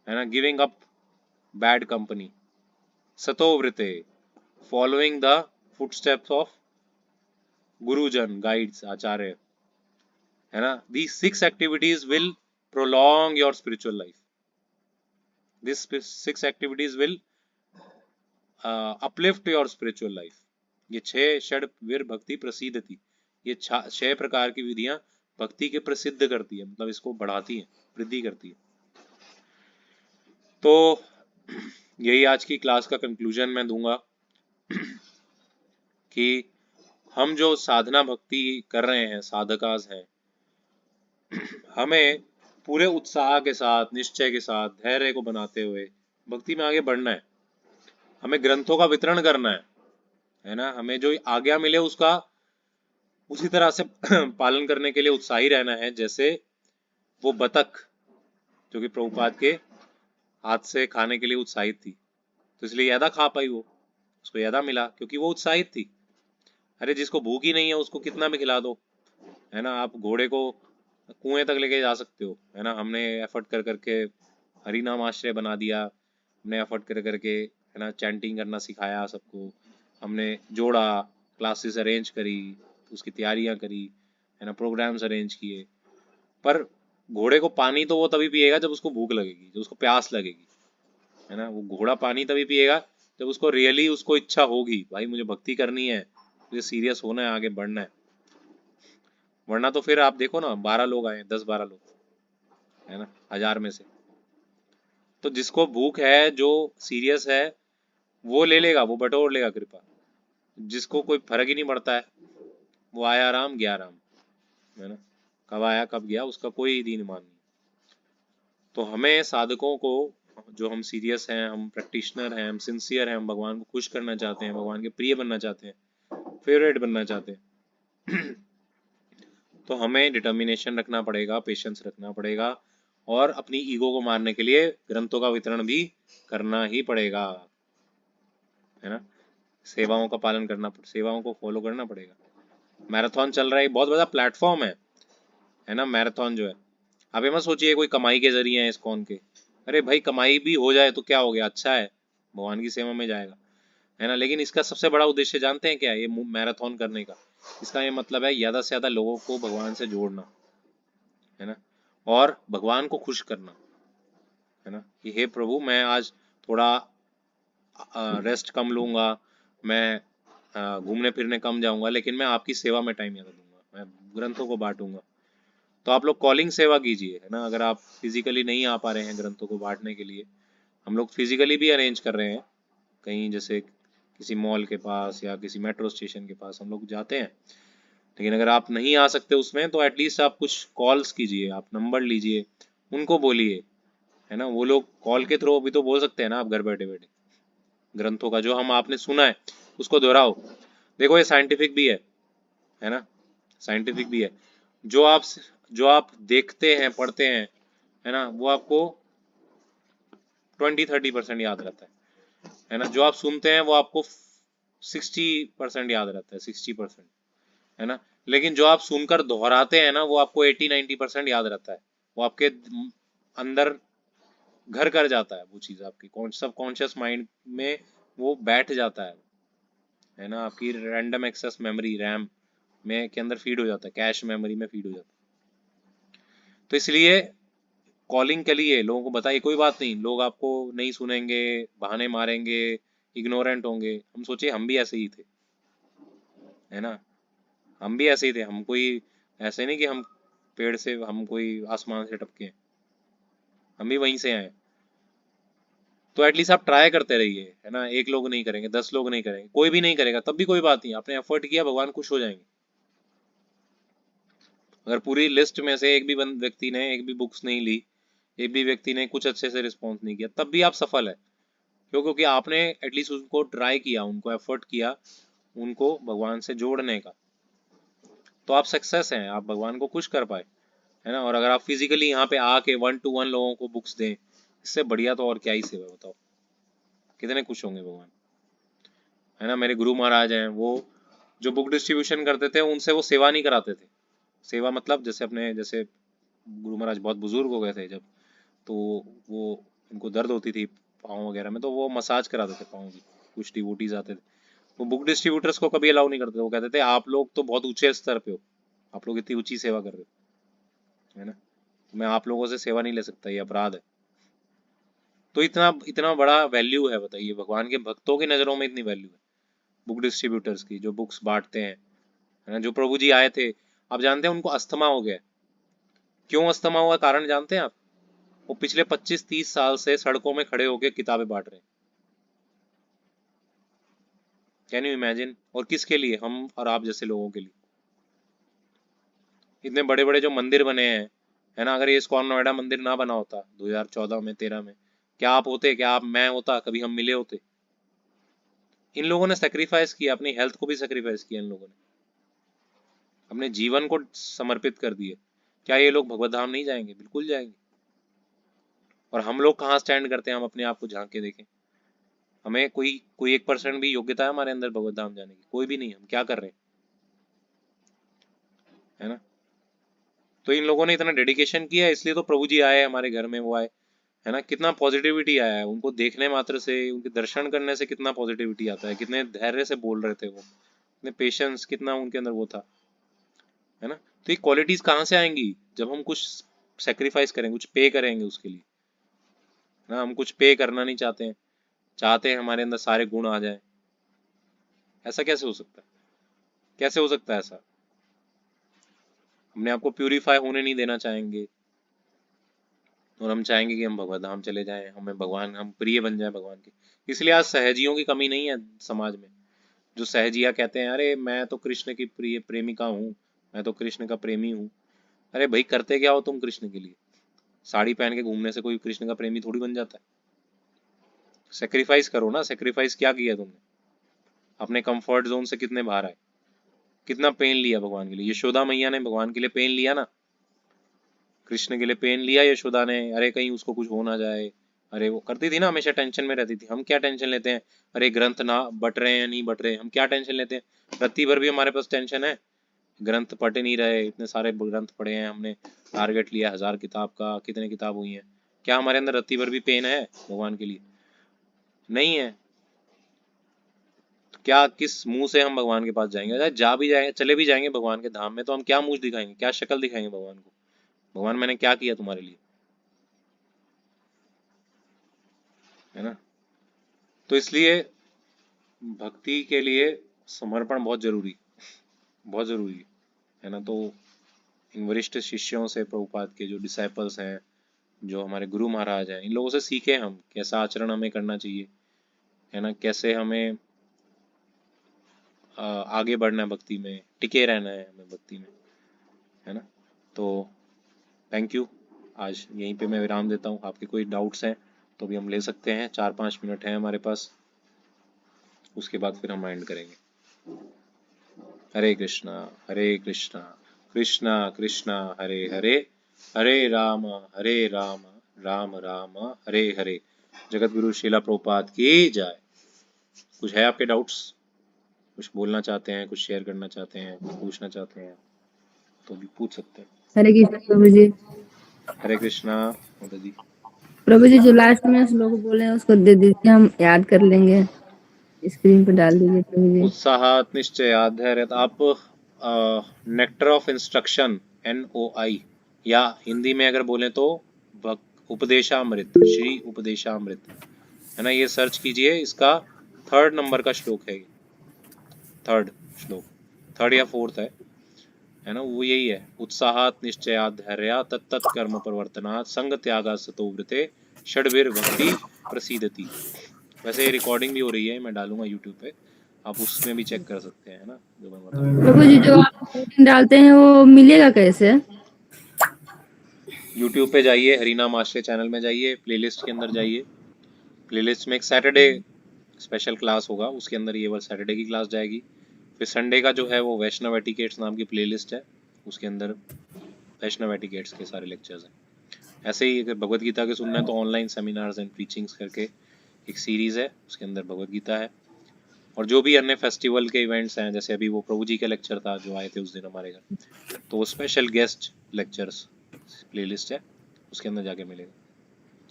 [SPEAKER 1] है ना, गिविंग अप बैड कंपनी, सतोवृते, फॉलोइंग द फुटस्टेप्स ऑफ गुरुजन, गाइड्स, आचार्य, है ना। these 6 activities will prolong your spiritual life. These 6 activities will uplift your spiritual life. ये 6 षड्वीर भक्ति प्रसिद्धति, ये 6 प्रकार की विधियां भक्ति के प्रसिद्ध करती है, मतलब इसको बढ़ाती है, वृद्धि करती है। तो यही आज की क्लास का कंक्लूजन मैं दूंगा कि हम जो साधना भक्ति कर रहे हैं, साधकास हैं, हमें पूरे उत्साह के साथ, निश्चय के साथ, धैर्य को बनाते हुए भक्ति में आगे बढ़ना है। हमें ग्रंथों का वितरण करना है ना। हमें जो आज्ञा मिले उसका उसी तरह से पालन करने के लिए उत्साही रहना है, जैसे वो बतख जो कि प्रभुपाद के हाथ से खाने के लिए उत्साहित थी, तो इसलिए ज्यादा खा पाई, वो उसको ज्यादा मिला क्योंकि वो उत्साहित थी। अरे जिसको भूख ही नहीं है उसको कितना भी खिला दो, है ना। आप घोड़े को कुएं तक लेके जा सकते हो, है ना। हमने एफर्ट कर करके हरि नाम आश्रय बना दिया, हमने एफर्ट कर करके, है ना, चैंटिंग करना सिखाया सबको, हमने जोड़ा, क्लासेस अरेंज करी, उसकी तैयारियां करी, है ना, प्रोग्राम्स अरेंज किए, पर घोड़े को पानी तो वो तभी पिएगा जब उसको भूख लगेगी, जब उसको प्यास लगेगी, है ना। वो घोड़ा पानी तभी पिएगा जब उसको रियली उसको इच्छा होगी, भाई मुझे भक्ति करनी है, मुझे सीरियस होना है, आगे बढ़ना है। वरना तो फिर आप देखो ना, 12 लोग आए, 10-12 लोग, है ना, 1000 में से। तो जिसको भूख है, जो सीरियस है, वो ले लेगा, वो बटोर लेगा कृपा। जिसको कोई फर्क ही नहीं पड़ता है, वो आया राम गया राम, है ना, कब आया कब गया उसका कोई दीन ईमान नहीं। तो हमें साधकों को, जो हम सीरियस हैं, हम प्रैक्टिशनर हैं, हम सिंसियर हैं, हम भगवान को खुश करना चाहते हैं, भगवान के प्रिय बनना चाहते हैं, फेवरेट बनना चाहते हैं, तो हमें डिटर्मिनेशन रखना पड़ेगा, पेशेंस रखना पड़ेगा, और अपनी ईगो को मारने के लिए ग्रंथों का वितरण भी करना ही पड़ेगा, है ना। सेवाओं का पालन करना, सेवाओं को फॉलो करना पड़ेगा। मैराथन चल रहा है, बहुत बड़ा प्लेटफॉर्म है ना। मैराथन जो है, आप ये मत सोचिए कोई कमाई के जरिए है इस्कॉन के। अरे भाई कमाई भी हो जाए तो क्या हो गया, अच्छा है, भगवान की सेवा में जाएगा, है ना। लेकिन इसका सबसे बड़ा उद्देश्य जानते हैं क्या है, ये मैराथन करने का? इसका ये मतलब है ज्यादा से ज्यादा लोगों को भगवान से जोड़ना, है ना, और भगवान को खुश करना, है ना, कि हे प्रभु मैं आज थोड़ा रेस्ट कम लूंगा, मैं घूमने फिरने कम जाऊंगा, लेकिन मैं आपकी सेवा में टाइम ज्यादा दूंगा, मैं ग्रंथों को बांटूंगा। तो आप लोग कॉलिंग सेवा कीजिए, है ना। अगर आप फिजिकली नहीं आ पा रहे हैं ग्रंथों को बांटने के लिए, हम लोग फिजिकली भी अरेंज कर रहे हैं कहीं, जैसे किसी मॉल के पास या किसी मेट्रो स्टेशन के पास हम लोग जाते हैं। लेकिन अगर आप नहीं आ सकते उसमें तो एटलीस्ट आप कुछ कॉल्स कीजिए, आप नंबर लीजिए, उनको बोलिए, है ना। वो लोग कॉल के थ्रू भी तो बोल सकते हैं ना आप घर बैठे बैठे। ग्रंथों का जो हम आपने सुना है उसको दोहराओ। देखो ये साइंटिफिक भी है ना, साइंटिफिक भी है। जो आप जो आप देखते हैं पढ़ते हैं, है ना, वो आपको 20-30% याद रहता है ना। जो आप सुनते हैं वो आपको 60% याद रहता है, 60%, है ना। लेकिन जो आप सुनकर दोहराते हैं ना वो आपको 80-90% याद रहता है। वो आपके अंदर घर कर जाता है, वो चीज़ आपकी सब कॉन्शियस माइंड में वो बैठ जाता है ना। आपकी रैंडम एक्सेस मेमोरी रैम में के अंदर फीड हो जाता है, कैश मेमोरी में फीड हो जाता है। तो इसलिए कॉलिंग के लिए लोगों को बताइए, कोई बात नहीं, लोग आपको नहीं सुनेंगे, बहाने मारेंगे, इग्नोरेंट होंगे। हम सोचिए हम भी ऐसे ही थे, है ना। हम भी ऐसे ही थे। हम कोई ऐसे नहीं कि हम पेड़ से, हम कोई आसमान से टपके हैं, हम भी वहीं से आए। तो एटलीस्ट आप ट्राई करते रहिए, है ना। एक लोग नहीं करेंगे, 10 लोग नहीं करेंगे, कोई भी नहीं करेगा तब भी कोई बात नहीं, आपने एफर्ट किया, भगवान खुश हो जाएंगे। अगर पूरी लिस्ट में से एक भी व्यक्ति ने एक भी बुक्स नहीं ली, एक भी व्यक्ति ने कुछ अच्छे से रिस्पॉन्स नहीं किया, तब भी आप सफल है। क्यों? क्योंकि आपने एटलीस्ट उनको ट्राई किया, उनको एफर्ट किया, उनको भगवान से जोड़ने का। तो आप सक्सेस हैं, आप भगवान को खुश कर पाए, है ना। और अगर आप फिजिकली यहाँ पे आके 1-to-1 लोगों को बुक्स दें, इससे बढ़िया तो और क्या ही सेवा है, बताओ। कितने खुश होंगे भगवान, है ना। मेरे गुरु महाराज हैं, वो जो बुक डिस्ट्रीब्यूशन करते थे उनसे वो सेवा नहीं कराते थे। सेवा मतलब जैसे अपने, जैसे गुरु महाराज बहुत बुजुर्ग हो गए थे जब, तो वो उनको दर्द होती थी पाँव वगैरह में, तो वो मसाज कराते थे पाँव की। कुछ डिवोटीज आते थे, वो बुक डिस्ट्रीब्यूटर्स को कभी अलाउ नहीं करते थे। वो कहते थे आप लोग तो बहुत ऊंचे स्तर पे हो, आप लोग इतनी ऊंची सेवा कर रहे हो, है ना। मैं आप लोगों से सेवा नहीं ले सकता, ये अपराध है। तो इतना इतना बड़ा वैल्यू है, बताइए, भगवान के भक्तों की नज़रों में इतनी वैल्यू है बुक डिस्ट्रीब्यूटर्स की, जो बुक्स बांटते हैं, है ना। जो प्रभु जी आए थे, आप जानते हैं उनको अस्थमा हो गया। क्यों अस्थमा हुआ, कारण जानते हैं आप? वो पिछले 25-30 साल से सड़कों में खड़े होकर किताबें बांट रहे हैं। Can you imagine? और किसके लिए? हम और आप जैसे लोगों के लिए। इतने बड़े बड़े जो मंदिर बने हैं, है ना, अगर ये इस्कॉन नोएडा मंदिर ना बना होता 2014 में, 13 में, क्या आप होते, क्या आप, मैं होता, कभी हम मिले होते? इन लोगों ने सेक्रीफाइस किया, अपनी हेल्थ को भी सेक्रीफाइस किया इन लोगों ने, अपने जीवन को समर्पित कर दिए। क्या ये लोग भगवत धाम नहीं जाएंगे? बिल्कुल जाएंगे। और हम लोग कहाँ स्टैंड करते हैं? हम अपने आप को झांक के देखें। हमें कोई कोई 1% भी योग्यता है हमारे अंदर भगवत धाम जाने की? कोई भी नहीं। हम क्या कर रहे हैं, है ना। तो इन लोगों ने इतना डेडिकेशन किया है, इसलिए तो प्रभु जी आए हमारे घर में, वो आए, है ना। कितना पॉजिटिविटी आया है उनको देखने मात्र से, उनके दर्शन करने से कितना पॉजिटिविटी आता है। कितने धैर्य से बोल रहे थे वो, कितने पेशेंस, कितना उनके अंदर वो था, है ना। तो ये क्वालिटीज कहाँ से आएंगी? जब हम कुछ सेक्रीफाइस करेंगे, कुछ पे करेंगे उसके लिए, है ना। हम कुछ पे करना नहीं चाहते हैं, चाहते हैं हमारे अंदर सारे गुण आ जाए। ऐसा कैसे हो सकता है? कैसे हो सकता है ऐसा? अपने आप को प्यूरिफाई होने नहीं देना चाहेंगे, और हम चाहेंगे कि हम भगवत धाम चले जाएं, हमें भगवान, हम प्रिय बन जाए भगवान के। इसलिए आज सहजियों की कमी नहीं है समाज में। जो सहजिया कहते हैं, अरे मैं तो कृष्ण की प्रिय प्रेमिका हूँ, मैं तो कृष्ण का प्रेमी हूँ। अरे भाई, करते क्या हो तुम कृष्ण के लिए? साड़ी पहन के घूमने से कोई कृष्ण का प्रेमी थोड़ी बन जाता है। सेक्रीफाइस करो ना। सेक्रीफाइस क्या किया तुमने? अपने कंफर्ट जोन से कितने बाहर आए, कितना पेन लिया भगवान के लिए। यशोदा मैया ने भगवान के लिए पेन लिया ना, कृष्ण के लिए पेन लिया यशोदा ने। अरे कहीं उसको कुछ हो ना जाए, अरे वो करती थी ना, हमेशा टेंशन में रहती थी। हम क्या टेंशन लेते हैं? अरे ग्रंथ ना बट रहे हैं या नहीं बट रहे, हम क्या टेंशन लेते हैं? रत्ती भर भी हमारे पास टेंशन है, ग्रंथ पढ़ नहीं रहे। इतने सारे ग्रंथ पढ़े हैं हमने, टारगेट लिया 1000 किताब का, कितने किताब हुई हैं? क्या हमारे अंदर रत्ती भर भी पेन है भगवान के लिए? नहीं है। तो क्या, किस मुंह से हम भगवान के पास जाएंगे? अगर जा भी जाएंगे, चले भी जाएंगे भगवान के धाम में, तो हम क्या मुंह दिखाएंगे, क्या शक्ल दिखाएंगे भगवान को? भगवान मैंने क्या किया तुम्हारे लिए, है ना। तो इसलिए भक्ति के लिए समर्पण बहुत जरूरी, बहुत जरूरी है ना। तो इन वरिष्ठ शिष्यों से, प्रभुपाद के जो डिसाइपल्स हैं, जो हमारे गुरु महाराज हैं, इन लोगों से सीखे हम कैसा आचरण हमें करना चाहिए, है ना। कैसे हमें आगे बढ़ना है भक्ति में, टिके रहना है हमें भक्ति में, है ना। तो थैंक यू, आज यहीं पे मैं विराम देता हूँ। आपके कोई डाउट्स हैं तो भी हम ले सकते हैं, 4-5 मिनट है हमारे पास, उसके बाद फिर हम एंड करेंगे। हरे कृष्णा कृष्णा कृष्णा हरे हरे, हरे राम राम राम हरे हरे। जगत गुरु श्रीला प्रभुपाद की जय। कुछ है आपके डाउट्स, कुछ बोलना चाहते हैं, कुछ शेयर करना चाहते हैं, कुछ पूछना चाहते हैं तो भी पूछ सकते हैं।
[SPEAKER 2] हरे कृष्णा प्रभु जी।
[SPEAKER 1] हरे कृष्णा माता जी।
[SPEAKER 2] प्रभु जी जो लास्ट में श्लोक बोले हैं उसको दे दीजिए, हम याद कर लेंगे, स्क्रीन पे डाल दीजिए प्रभु जी।
[SPEAKER 1] उत्साहात निश्चयात धैर्यत। आप नेक्टर ऑफ इंस्ट्रक्शन NOI, या हिंदी में अगर बोले तो उपदेशामृत, श्री उपदेशामृत, है ना, ये सर्च कीजिए। इसका 3rd नंबर का श्लोक है, 3rd श्लोक, 3rd या 4th है ना, वो यही है। उत्साहात निश्चयात धैर्या तत्त कर्म प्रवर्तनात् संग त्यागा सतो वृते षड्भिर भक्ति प्रसीदति। वैसे रिकॉर्डिंग भी हो रही है, मैं डालूंगा यूट्यूब पे, आप उसमें भी चेक कर सकते हैं, है ना, जो मैं बता रहा हूँ।
[SPEAKER 2] प्रभु जी जो आप रिकॉर्डिंग डालते हैं वो मिलेगा कैसे?
[SPEAKER 1] यूट्यूब पे जाइए, हरिनाम आश्रय चैनल में जाइए, प्लेलिस्ट के अंदर जाइए, प्लेलिस्ट में एक सैटरडे स्पेशल क्लास होगा, उसके अंदर ये वाला सैटरडे की क्लास जाएगी। फिर संडे का जो है वो वैष्णव एटिकेट्स नाम की प्लेलिस्ट है, उसके अंदर वैष्णव एटिकेट्स के सारे लेक्चर्स हैं। ऐसे ही अगर भगवत गीता के सुनना है तो ऑनलाइन सेमिनार्स एंड प्रीचिंग्स करके एक सीरीज है, उसके अंदर भगवत गीता है। और जो भी अन्य फेस्टिवल के इवेंट्स हैं, जैसे अभी वो प्रभु जी का लेक्चर था जो आए थे उस दिन हमारे घर, तो वो स्पेशल गेस्ट लेक्चर्स प्लेलिस्ट है, उसके अंदर जाके मिलेगा।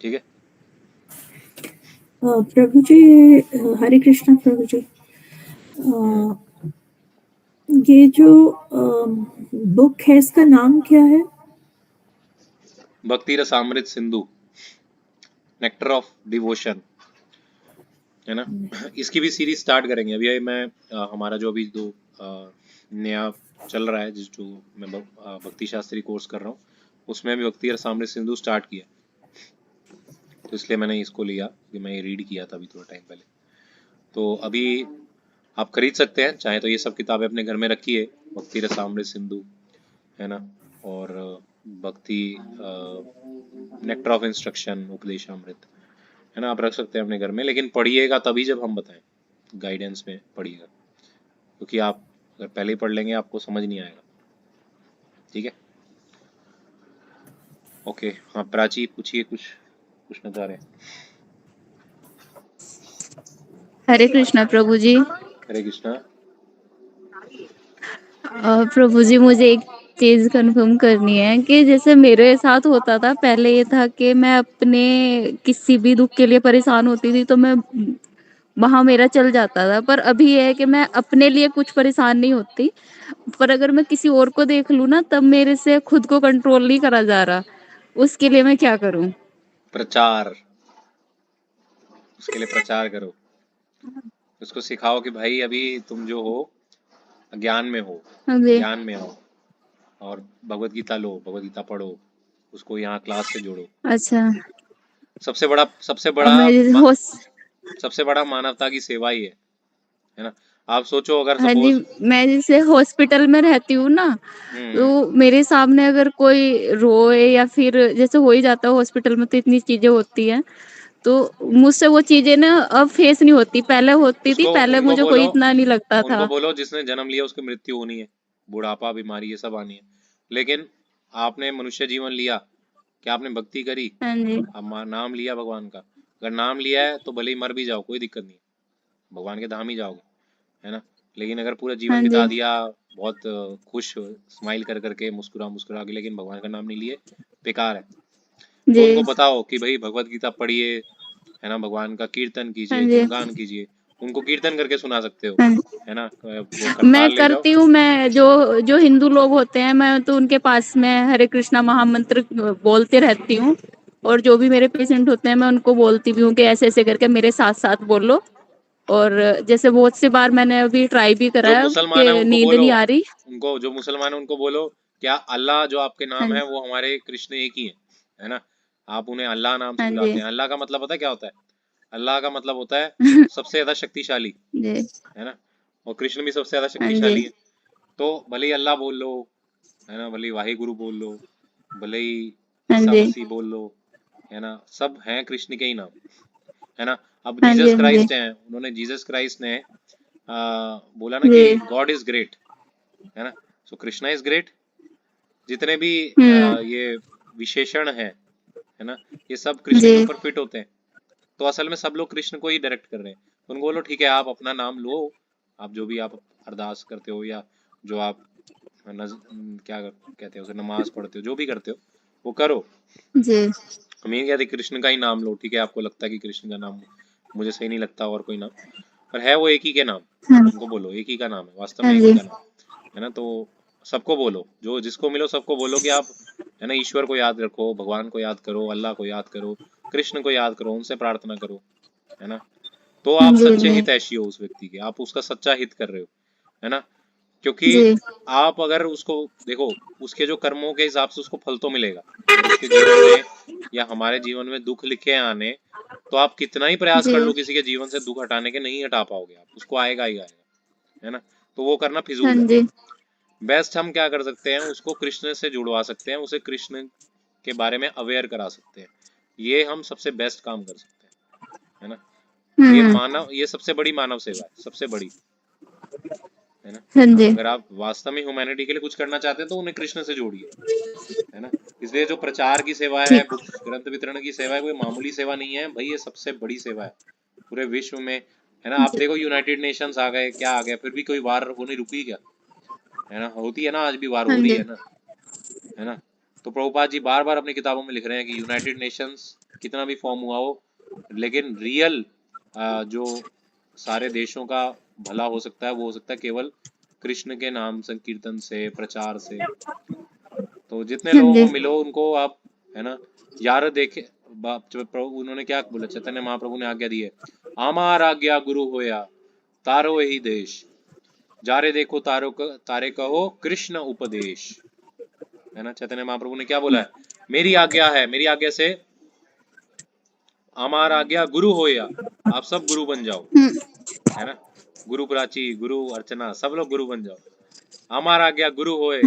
[SPEAKER 1] ठीक है
[SPEAKER 3] प्रभु जी, हरे कृष्णा प्रभु जी। ये जो बुक है इसका नाम क्या है?
[SPEAKER 1] भक्ति Rasamrita Sindhu, nectar of devotion, है ना। इसकी भी सीरीज स्टार्ट करेंगे अभी। मैं हमारा जो अभी जो नया चल रहा है, जिस जो मैं भक्ति शास्त्री कोर्स कर रहा हूँ, उसमें भी भक्ति रसामृत सिंधु स्टार्ट किया, तो इसलिए मैंने इसको लिया कि मैं ये रीड किया था अभी थोड़ा टाइम पहले। तो अभी आप खरीद सकते हैं चाहे तो, ये सब किताबें अपने घर में रखिए, भक्ति रसामृत सिंधु, है ना, और भक्ति नेक्टर ऑफ इंस्ट्रक्शन उपदेशामृत, है ना, आप रख सकते हैं अपने घर में। लेकिन पढ़िएगा तभी जब हम बताएं, गाइडेंस में पढ़िएगा, क्योंकि आप अगर पहले ही पढ़ लेंगे आपको समझ नहीं आएगा। ठीक है, ओके। हाँ प्राची, पूछिए, कुछ पूछना चाह रहे हैं।
[SPEAKER 4] हरे कृष्णा प्रभु जी।
[SPEAKER 1] हरे कृष्णा।
[SPEAKER 4] प्रभु जी मुझे एक चीज कंफर्म करनी है कि जैसे मेरे साथ होता था पहले, ये था कि मैं अपने किसी भी दुख के लिए परेशान होती थी तो मैं वहां मेरा चल जाता था, पर अभी ये है कि मैं अपने लिए कुछ परेशान नहीं होती, पर अगर मैं किसी और को देख लूं ना तब मेरे से खुद को कंट्रोल नहीं करा जा रहा। उसके लिए मैं क्या करूं?
[SPEAKER 1] प्रचार, उसके लिए प्रचार करो, उसको सिखाओ कि भाई अभी तुम जो हो ज्ञान में हो,
[SPEAKER 4] हाँ जी।
[SPEAKER 1] ज्ञान में आओ, और भगवत गीता लो, भगवत गीता पढ़ो, उसको यहाँ क्लास से जोड़ो।
[SPEAKER 4] अच्छा।
[SPEAKER 1] सबसे बड़ा
[SPEAKER 4] अब मैं
[SPEAKER 1] सबसे बड़ा मानवता की सेवा ही है ना। आप सोचो अगर
[SPEAKER 4] हाँ जी,
[SPEAKER 1] सपोज,
[SPEAKER 4] मैं जैसे हॉस्पिटल में रहती हूँ ना, तो मेरे सामने अगर कोई रोए या फिर जैसे हो ही जाता है हॉस्पिटल में, तो इतनी चीजें होती हैं, तो मुझसे वो चीजें ना अब फेस नहीं होती, पहले होती थी,
[SPEAKER 1] उसको
[SPEAKER 4] पहले
[SPEAKER 1] उनको
[SPEAKER 4] मुझे कोई
[SPEAKER 1] बोलो,
[SPEAKER 4] इतना नहीं लगता
[SPEAKER 1] उनको
[SPEAKER 4] था।
[SPEAKER 1] बोलो जिसने जन्म लिया उसकी मृत्यु होनी है, बुढ़ापा, बीमारी, ये सब आनी है, लेकिन आपने मनुष्य जीवन लिया, क्या आपने भक्ति करी,
[SPEAKER 4] हाँ जी।
[SPEAKER 1] अब नाम लिया भगवान का, अगर नाम लिया है तो भले ही मर भी जाओ कोई दिक्कत नहीं, भगवान के धाम ही जाओगे, है ना। लेकिन अगर पूरा जीवन
[SPEAKER 4] हाँ
[SPEAKER 1] बिता
[SPEAKER 4] जी।
[SPEAKER 1] दिया बहुत खुश, स्माइल कर करके, मुस्कुरा मुस्कुरा के, लेकिन भगवान का नाम नहीं लिए, बेकार है। तो
[SPEAKER 4] जी।
[SPEAKER 1] उनको बताओ कि भाई भगवत गीता पढ़िए, है ना, भगवान का कीर्तन
[SPEAKER 4] हाँ
[SPEAKER 1] कीजिए,
[SPEAKER 4] जी।
[SPEAKER 1] गुणगान कीजिए, उनको कीर्तन करके सुना सकते हो,
[SPEAKER 4] हाँ।
[SPEAKER 1] है ना, वो
[SPEAKER 4] मैं
[SPEAKER 1] करताल ले जाओ।
[SPEAKER 4] करती हूँ, मैं जो जो हिंदू लोग होते हैं मैं तो उनके पास में हरे कृष्णा महामंत्र बोलते रहती हूँ, और जो भी मेरे पेशेंट होते हैं मैं उनको बोलती भी हूँ कि ऐसे ऐसे करके मेरे साथ साथ बोलो। और जैसे बहुत सी बार मैंने अभी ट्राई भी करा
[SPEAKER 1] जो
[SPEAKER 4] है
[SPEAKER 1] मुसलमान है
[SPEAKER 4] कि
[SPEAKER 1] उनको
[SPEAKER 4] नींद
[SPEAKER 1] बोलो,
[SPEAKER 4] नहीं आ रही।
[SPEAKER 1] उनको जो मुसलमान है उनको बोलो, क्या अल्लाह जो आपके
[SPEAKER 4] हाँ
[SPEAKER 1] नाम है वो हमारे कृष्ण एक ही है ना, आप उन्हें अल्लाह नाम से
[SPEAKER 4] हाँ जी।
[SPEAKER 1] बुलाते हैं। अल्लाह का मतलब पता है क्या होता है? अल्लाह का मतलब होता है सबसे ज्यादा शक्तिशाली,
[SPEAKER 4] जी।
[SPEAKER 1] है ना। और कृष्ण भी सबसे ज्यादा
[SPEAKER 4] हाँ जी,
[SPEAKER 1] शक्तिशाली है। तो भले ही अल्लाह बोल लो, है ना, भले ही वाहे गुरु बोल लो, भले ही
[SPEAKER 4] हाँ
[SPEAKER 1] ईसा
[SPEAKER 4] जी,
[SPEAKER 1] मसीह बोल लो, है ना, सब हैं कृष्ण के ही नाम, है ना। अब
[SPEAKER 4] हाँ जी,
[SPEAKER 1] जीसस
[SPEAKER 4] हाँ जी,
[SPEAKER 1] क्राइस्ट हैं, उन्होंने जीसस क्राइस्ट ने बोला ना कि
[SPEAKER 4] जी,
[SPEAKER 1] गॉड इज ग्रेट, है ना। सो कृष्णा इज ग्रेट। जितने भी ये विशेषण है ना, ये सब कृष्ण के
[SPEAKER 4] जी,
[SPEAKER 1] ऊपर फिट होते हैं। तो असल में सब लोग कृष्ण को ही डायरेक्ट कर रहे हैं। तो उनको बोलो ठीक है, आप अपना नाम लो, आप जो भी आप अरदास करते हो या जो आप क्या कहते हो उसे, नमाज पढ़ते हो, जो भी करते हो वो करो।
[SPEAKER 4] जी,
[SPEAKER 1] हम ये कहते कृष्ण का ही नाम लो, ठीक है। आपको लगता है कि कृष्ण का नाम मुझे सही नहीं लगता और कोई नाम, पर है वो एक ही के नाम।
[SPEAKER 4] हाँ
[SPEAKER 1] उनको बोलो एक ही का नाम है, वास्तव
[SPEAKER 4] हाँ
[SPEAKER 1] में एक ही
[SPEAKER 4] जी,
[SPEAKER 1] का नाम है ना। तो सबको बोलो, जो जिसको मिलो सबको बोलो कि आप, है ना, ईश्वर को याद रखो, भगवान को याद करो, अल्लाह को याद करो, कृष्ण को याद करो, उनसे प्रार्थना करो, है ना। तो
[SPEAKER 4] हाँ
[SPEAKER 1] आप
[SPEAKER 4] जी,
[SPEAKER 1] सच्चे
[SPEAKER 4] जी,
[SPEAKER 1] हितैषी हो उस व्यक्ति के, आप उसका सच्चा हित कर रहे हो, है ना। क्योंकि
[SPEAKER 4] जी,
[SPEAKER 1] आप अगर उसको देखो, उसके जो कर्मों के हिसाब से उसको फल तो मिलेगा। अगर उसके जीवन में या हमारे जीवन में दुख लिखे आने, तो आप कितना ही प्रयास कर लो किसी के जीवन से दुख हटाने के, नहीं हटा पाओगे आप, उसको आएगा ही आएगा, है ना। तो वो करना
[SPEAKER 4] हाँ
[SPEAKER 1] फिजूल है।
[SPEAKER 4] जी,
[SPEAKER 1] बेस्ट हम क्या कर सकते हैं, उसको कृष्ण से जुड़वा सकते हैं, उसे कृष्ण के बारे में अवेयर करा सकते हैं। ये हम सबसे बेस्ट काम कर सकते हैं, है ना। ये
[SPEAKER 4] हम्म,
[SPEAKER 1] मानव, ये सबसे बड़ी मानव सेवा है, सबसे बड़ी, है ना।
[SPEAKER 4] हाँ जी,
[SPEAKER 1] अगर आप वास्तव में ह्यूमैनिटी के लिए कुछ करना चाहते हैं तो उन्हें कृष्ण से जोड़िए, है ना। इसलिए जो प्रचार की सेवा है,
[SPEAKER 4] ठीक,
[SPEAKER 1] बुक्स ग्रंथ वितरण की सेवा है, कोई मामूली सेवा नहीं है भाई, ये सबसे बड़ी सेवा है पूरे विश्व में, है ना। आप
[SPEAKER 4] जी,
[SPEAKER 1] देखो यूनाइटेड नेशंस आ गए, क्या आ गया, फिर भी कोई वार होने रुकी क्या, है ना। होती है ना, आज भी वार
[SPEAKER 4] हाँ
[SPEAKER 1] हो रही
[SPEAKER 4] जी,
[SPEAKER 1] है ना। तो प्रभुपाद जी बार बार अपनी किताबों में लिख रहे हैं कि यूनाइटेड नेशंस कितना भी फॉर्म हुआ हो, लेकिन रियल जो सारे देशों का भला हो सकता है वो हो सकता है केवल कृष्ण के नाम संकीर्तन से, प्रचार से। तो जितने
[SPEAKER 4] हाँ
[SPEAKER 1] लोगों
[SPEAKER 4] जी,
[SPEAKER 1] को मिलो उनको आप, है ना, यार देखे जब प्रभु उन्होंने क्या बोला, चैतन्य महाप्रभु ने आज्ञा दी है, आमार आज्ञा गुरु होया तारो यही देश, जारे देखो तारे कहो कृष्ण उपदेश, है ना। चैतन्य महाप्रभु ने क्या बोला है, मेरी आज्ञा है, मेरी आज्ञा से आमार आज्ञा गुरु होया, आप सब गुरु बन जाओ, है ना। गुरु प्राची, गुरु अर्चना, सब लोग गुरु बन जाओ। हमारा आज्ञा गुरु होए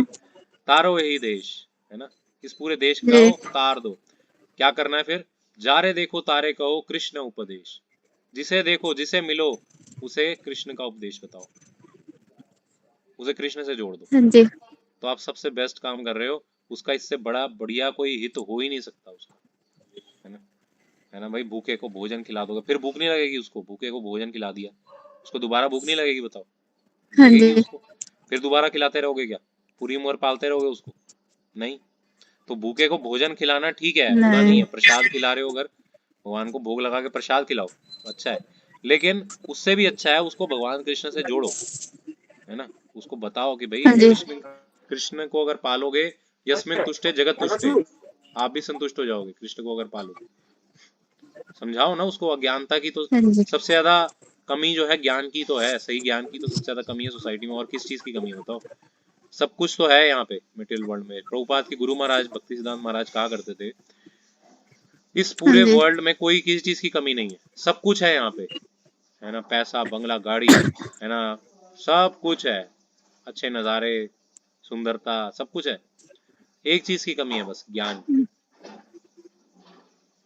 [SPEAKER 1] तारो यही देश, है ना। इस पूरे देश
[SPEAKER 4] जी,
[SPEAKER 1] को तार दो। क्या करना है फिर, जारे देखो तारे कहो कृष्ण उपदेश, जिसे देखो जिसे मिलो उसे कृष्ण का उपदेश बताओ, उसे कृष्ण से जोड़ दो।
[SPEAKER 4] हाँ जी,
[SPEAKER 1] तो आप सबसे बेस्ट काम कर रहे हो, उसका इससे बड़ा बढ़िया कोई हित हो ही नहीं सकता उसका, है ना। है ना भाई, भूखे को भोजन खिला दोगे फिर भूख नहीं लगेगी उसको, भूखे को भोजन खिला दिया, उसको दोबारा भूख नहीं लगेगी, बताओ
[SPEAKER 4] हाँ
[SPEAKER 1] लगेगी
[SPEAKER 4] जी,
[SPEAKER 1] उसको। फिर दोबारा खिलाते रहोगे क्या, पूरी उम्र पालते रहोगे उसको, नहीं। तो भूखे को भोजन खिलाना ठीक है, बुरा नहीं
[SPEAKER 4] नहीं,
[SPEAKER 1] है, प्रसाद खिला रहे हो, अगर भगवान को भोग लगा के प्रसाद खिलाओ, अच्छा है। लेकिन उससे भी अच्छा है उसको भगवान कृष्ण से जोड़ो, है ना। उसको बताओ कि भाई
[SPEAKER 4] हाँ जी,
[SPEAKER 1] कृष्ण, कृष्ण को अगर पालोगे, यस्मिन तुष्टे जगत तुष्टे, आप भी संतुष्ट हो जाओगे कृष्ण को अगर पालोगे। समझाओ ना उसको, अज्ञानता की तो
[SPEAKER 4] हाँ जी,
[SPEAKER 1] सबसे ज्यादा कमी जो है ज्ञान की तो है, सही ज्ञान की तो सबसे ज्यादा कमी है सोसाइटी में, और किस चीज की कमी है बताओ। सब कुछ तो है यहाँ पे मटेरियल वर्ल्ड में। प्रभुपाद की गुरु महाराज भक्ति सिद्धांत महाराज कहा करते थे, इस
[SPEAKER 4] हाँ
[SPEAKER 1] पूरे
[SPEAKER 4] जी,
[SPEAKER 1] वर्ल्ड में कोई किसी चीज की कमी नहीं है, सब कुछ है यहाँ पे, है ना। पैसा, बंगला, गाड़ी, है ना, सब कुछ है, अच्छे नज़ारे, सुंदरता, सब कुछ है। एक चीज की कमी है बस, ज्ञान की,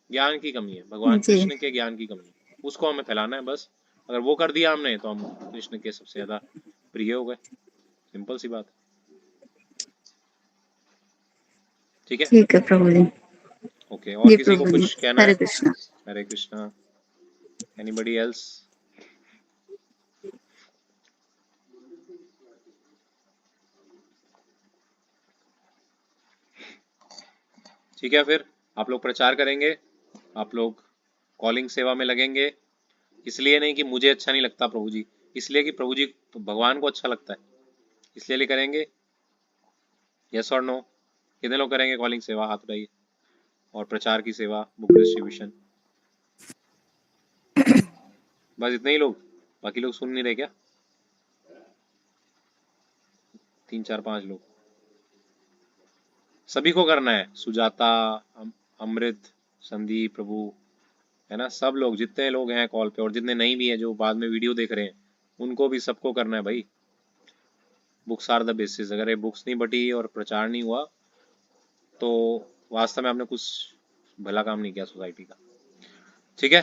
[SPEAKER 1] ज्ञान की कमी है, भगवान
[SPEAKER 4] जी,
[SPEAKER 1] कृष्ण के ज्ञान की कमी है, उसको हमें फैलाना है बस। अगर वो कर दिया हमने तो हम कृष्ण के सबसे ज्यादा प्रिय हो गए, सिंपल सी बात, ठीक है।
[SPEAKER 4] ठीक है प्रभु जी,
[SPEAKER 1] ओके, और
[SPEAKER 4] जी
[SPEAKER 1] किसी को
[SPEAKER 4] प्रभु जी,
[SPEAKER 1] कुछ कहना
[SPEAKER 4] हरे
[SPEAKER 1] है?
[SPEAKER 4] कृष्णा।
[SPEAKER 1] हरे कृष्णा। Anybody else? ठीक है, फिर आप लोग प्रचार करेंगे, आप लोग कॉलिंग सेवा में लगेंगे, इसलिए नहीं कि मुझे अच्छा नहीं लगता प्रभु जी, इसलिए कि प्रभु जी भगवान को अच्छा लगता है, इसलिए करेंगे। यस और नो? कितने लोग करेंगे कॉलिंग सेवा, हाथ उठाइए। और प्रचार की सेवा, बुक डिस्ट्रीब्यूशन, बस इतने ही लोग? बाकी लोग सुन नहीं रहे क्या? 3 4 5 लोग, सभी को करना है। सुजाता, अमृत, संदीप, प्रभु, है ना, सब लोग जितने लोग हैं कॉल पे, और जितने नहीं भी हैं जो बाद में वीडियो देख रहे हैं, उनको भी सबको करना है भाई। Books are the basis. अगर ये बुक्स नहीं बटी और प्रचार नहीं हुआ तो वास्तव में आपने कुछ भला काम नहीं किया सोसाइटी का। ठीक है,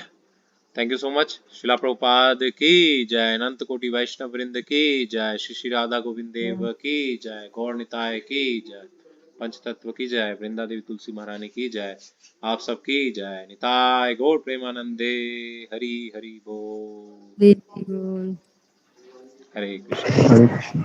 [SPEAKER 1] थैंक यू सो मच। शिला प्रभुपाद की जय, अनंत कोटि वैष्णव वृंद की जय, श्री श्री राधा गोविंद देव की जय, गौर निताय की जय, पंचतत्व की जय, वृंदा देवी तुलसी महारानी की जय, आप सबकी जय। निताय गौर प्रेमानंदे। हरि हरि बोल।
[SPEAKER 2] हरि बोल।
[SPEAKER 1] हरे कृष्ण।
[SPEAKER 5] हरे कृष्ण।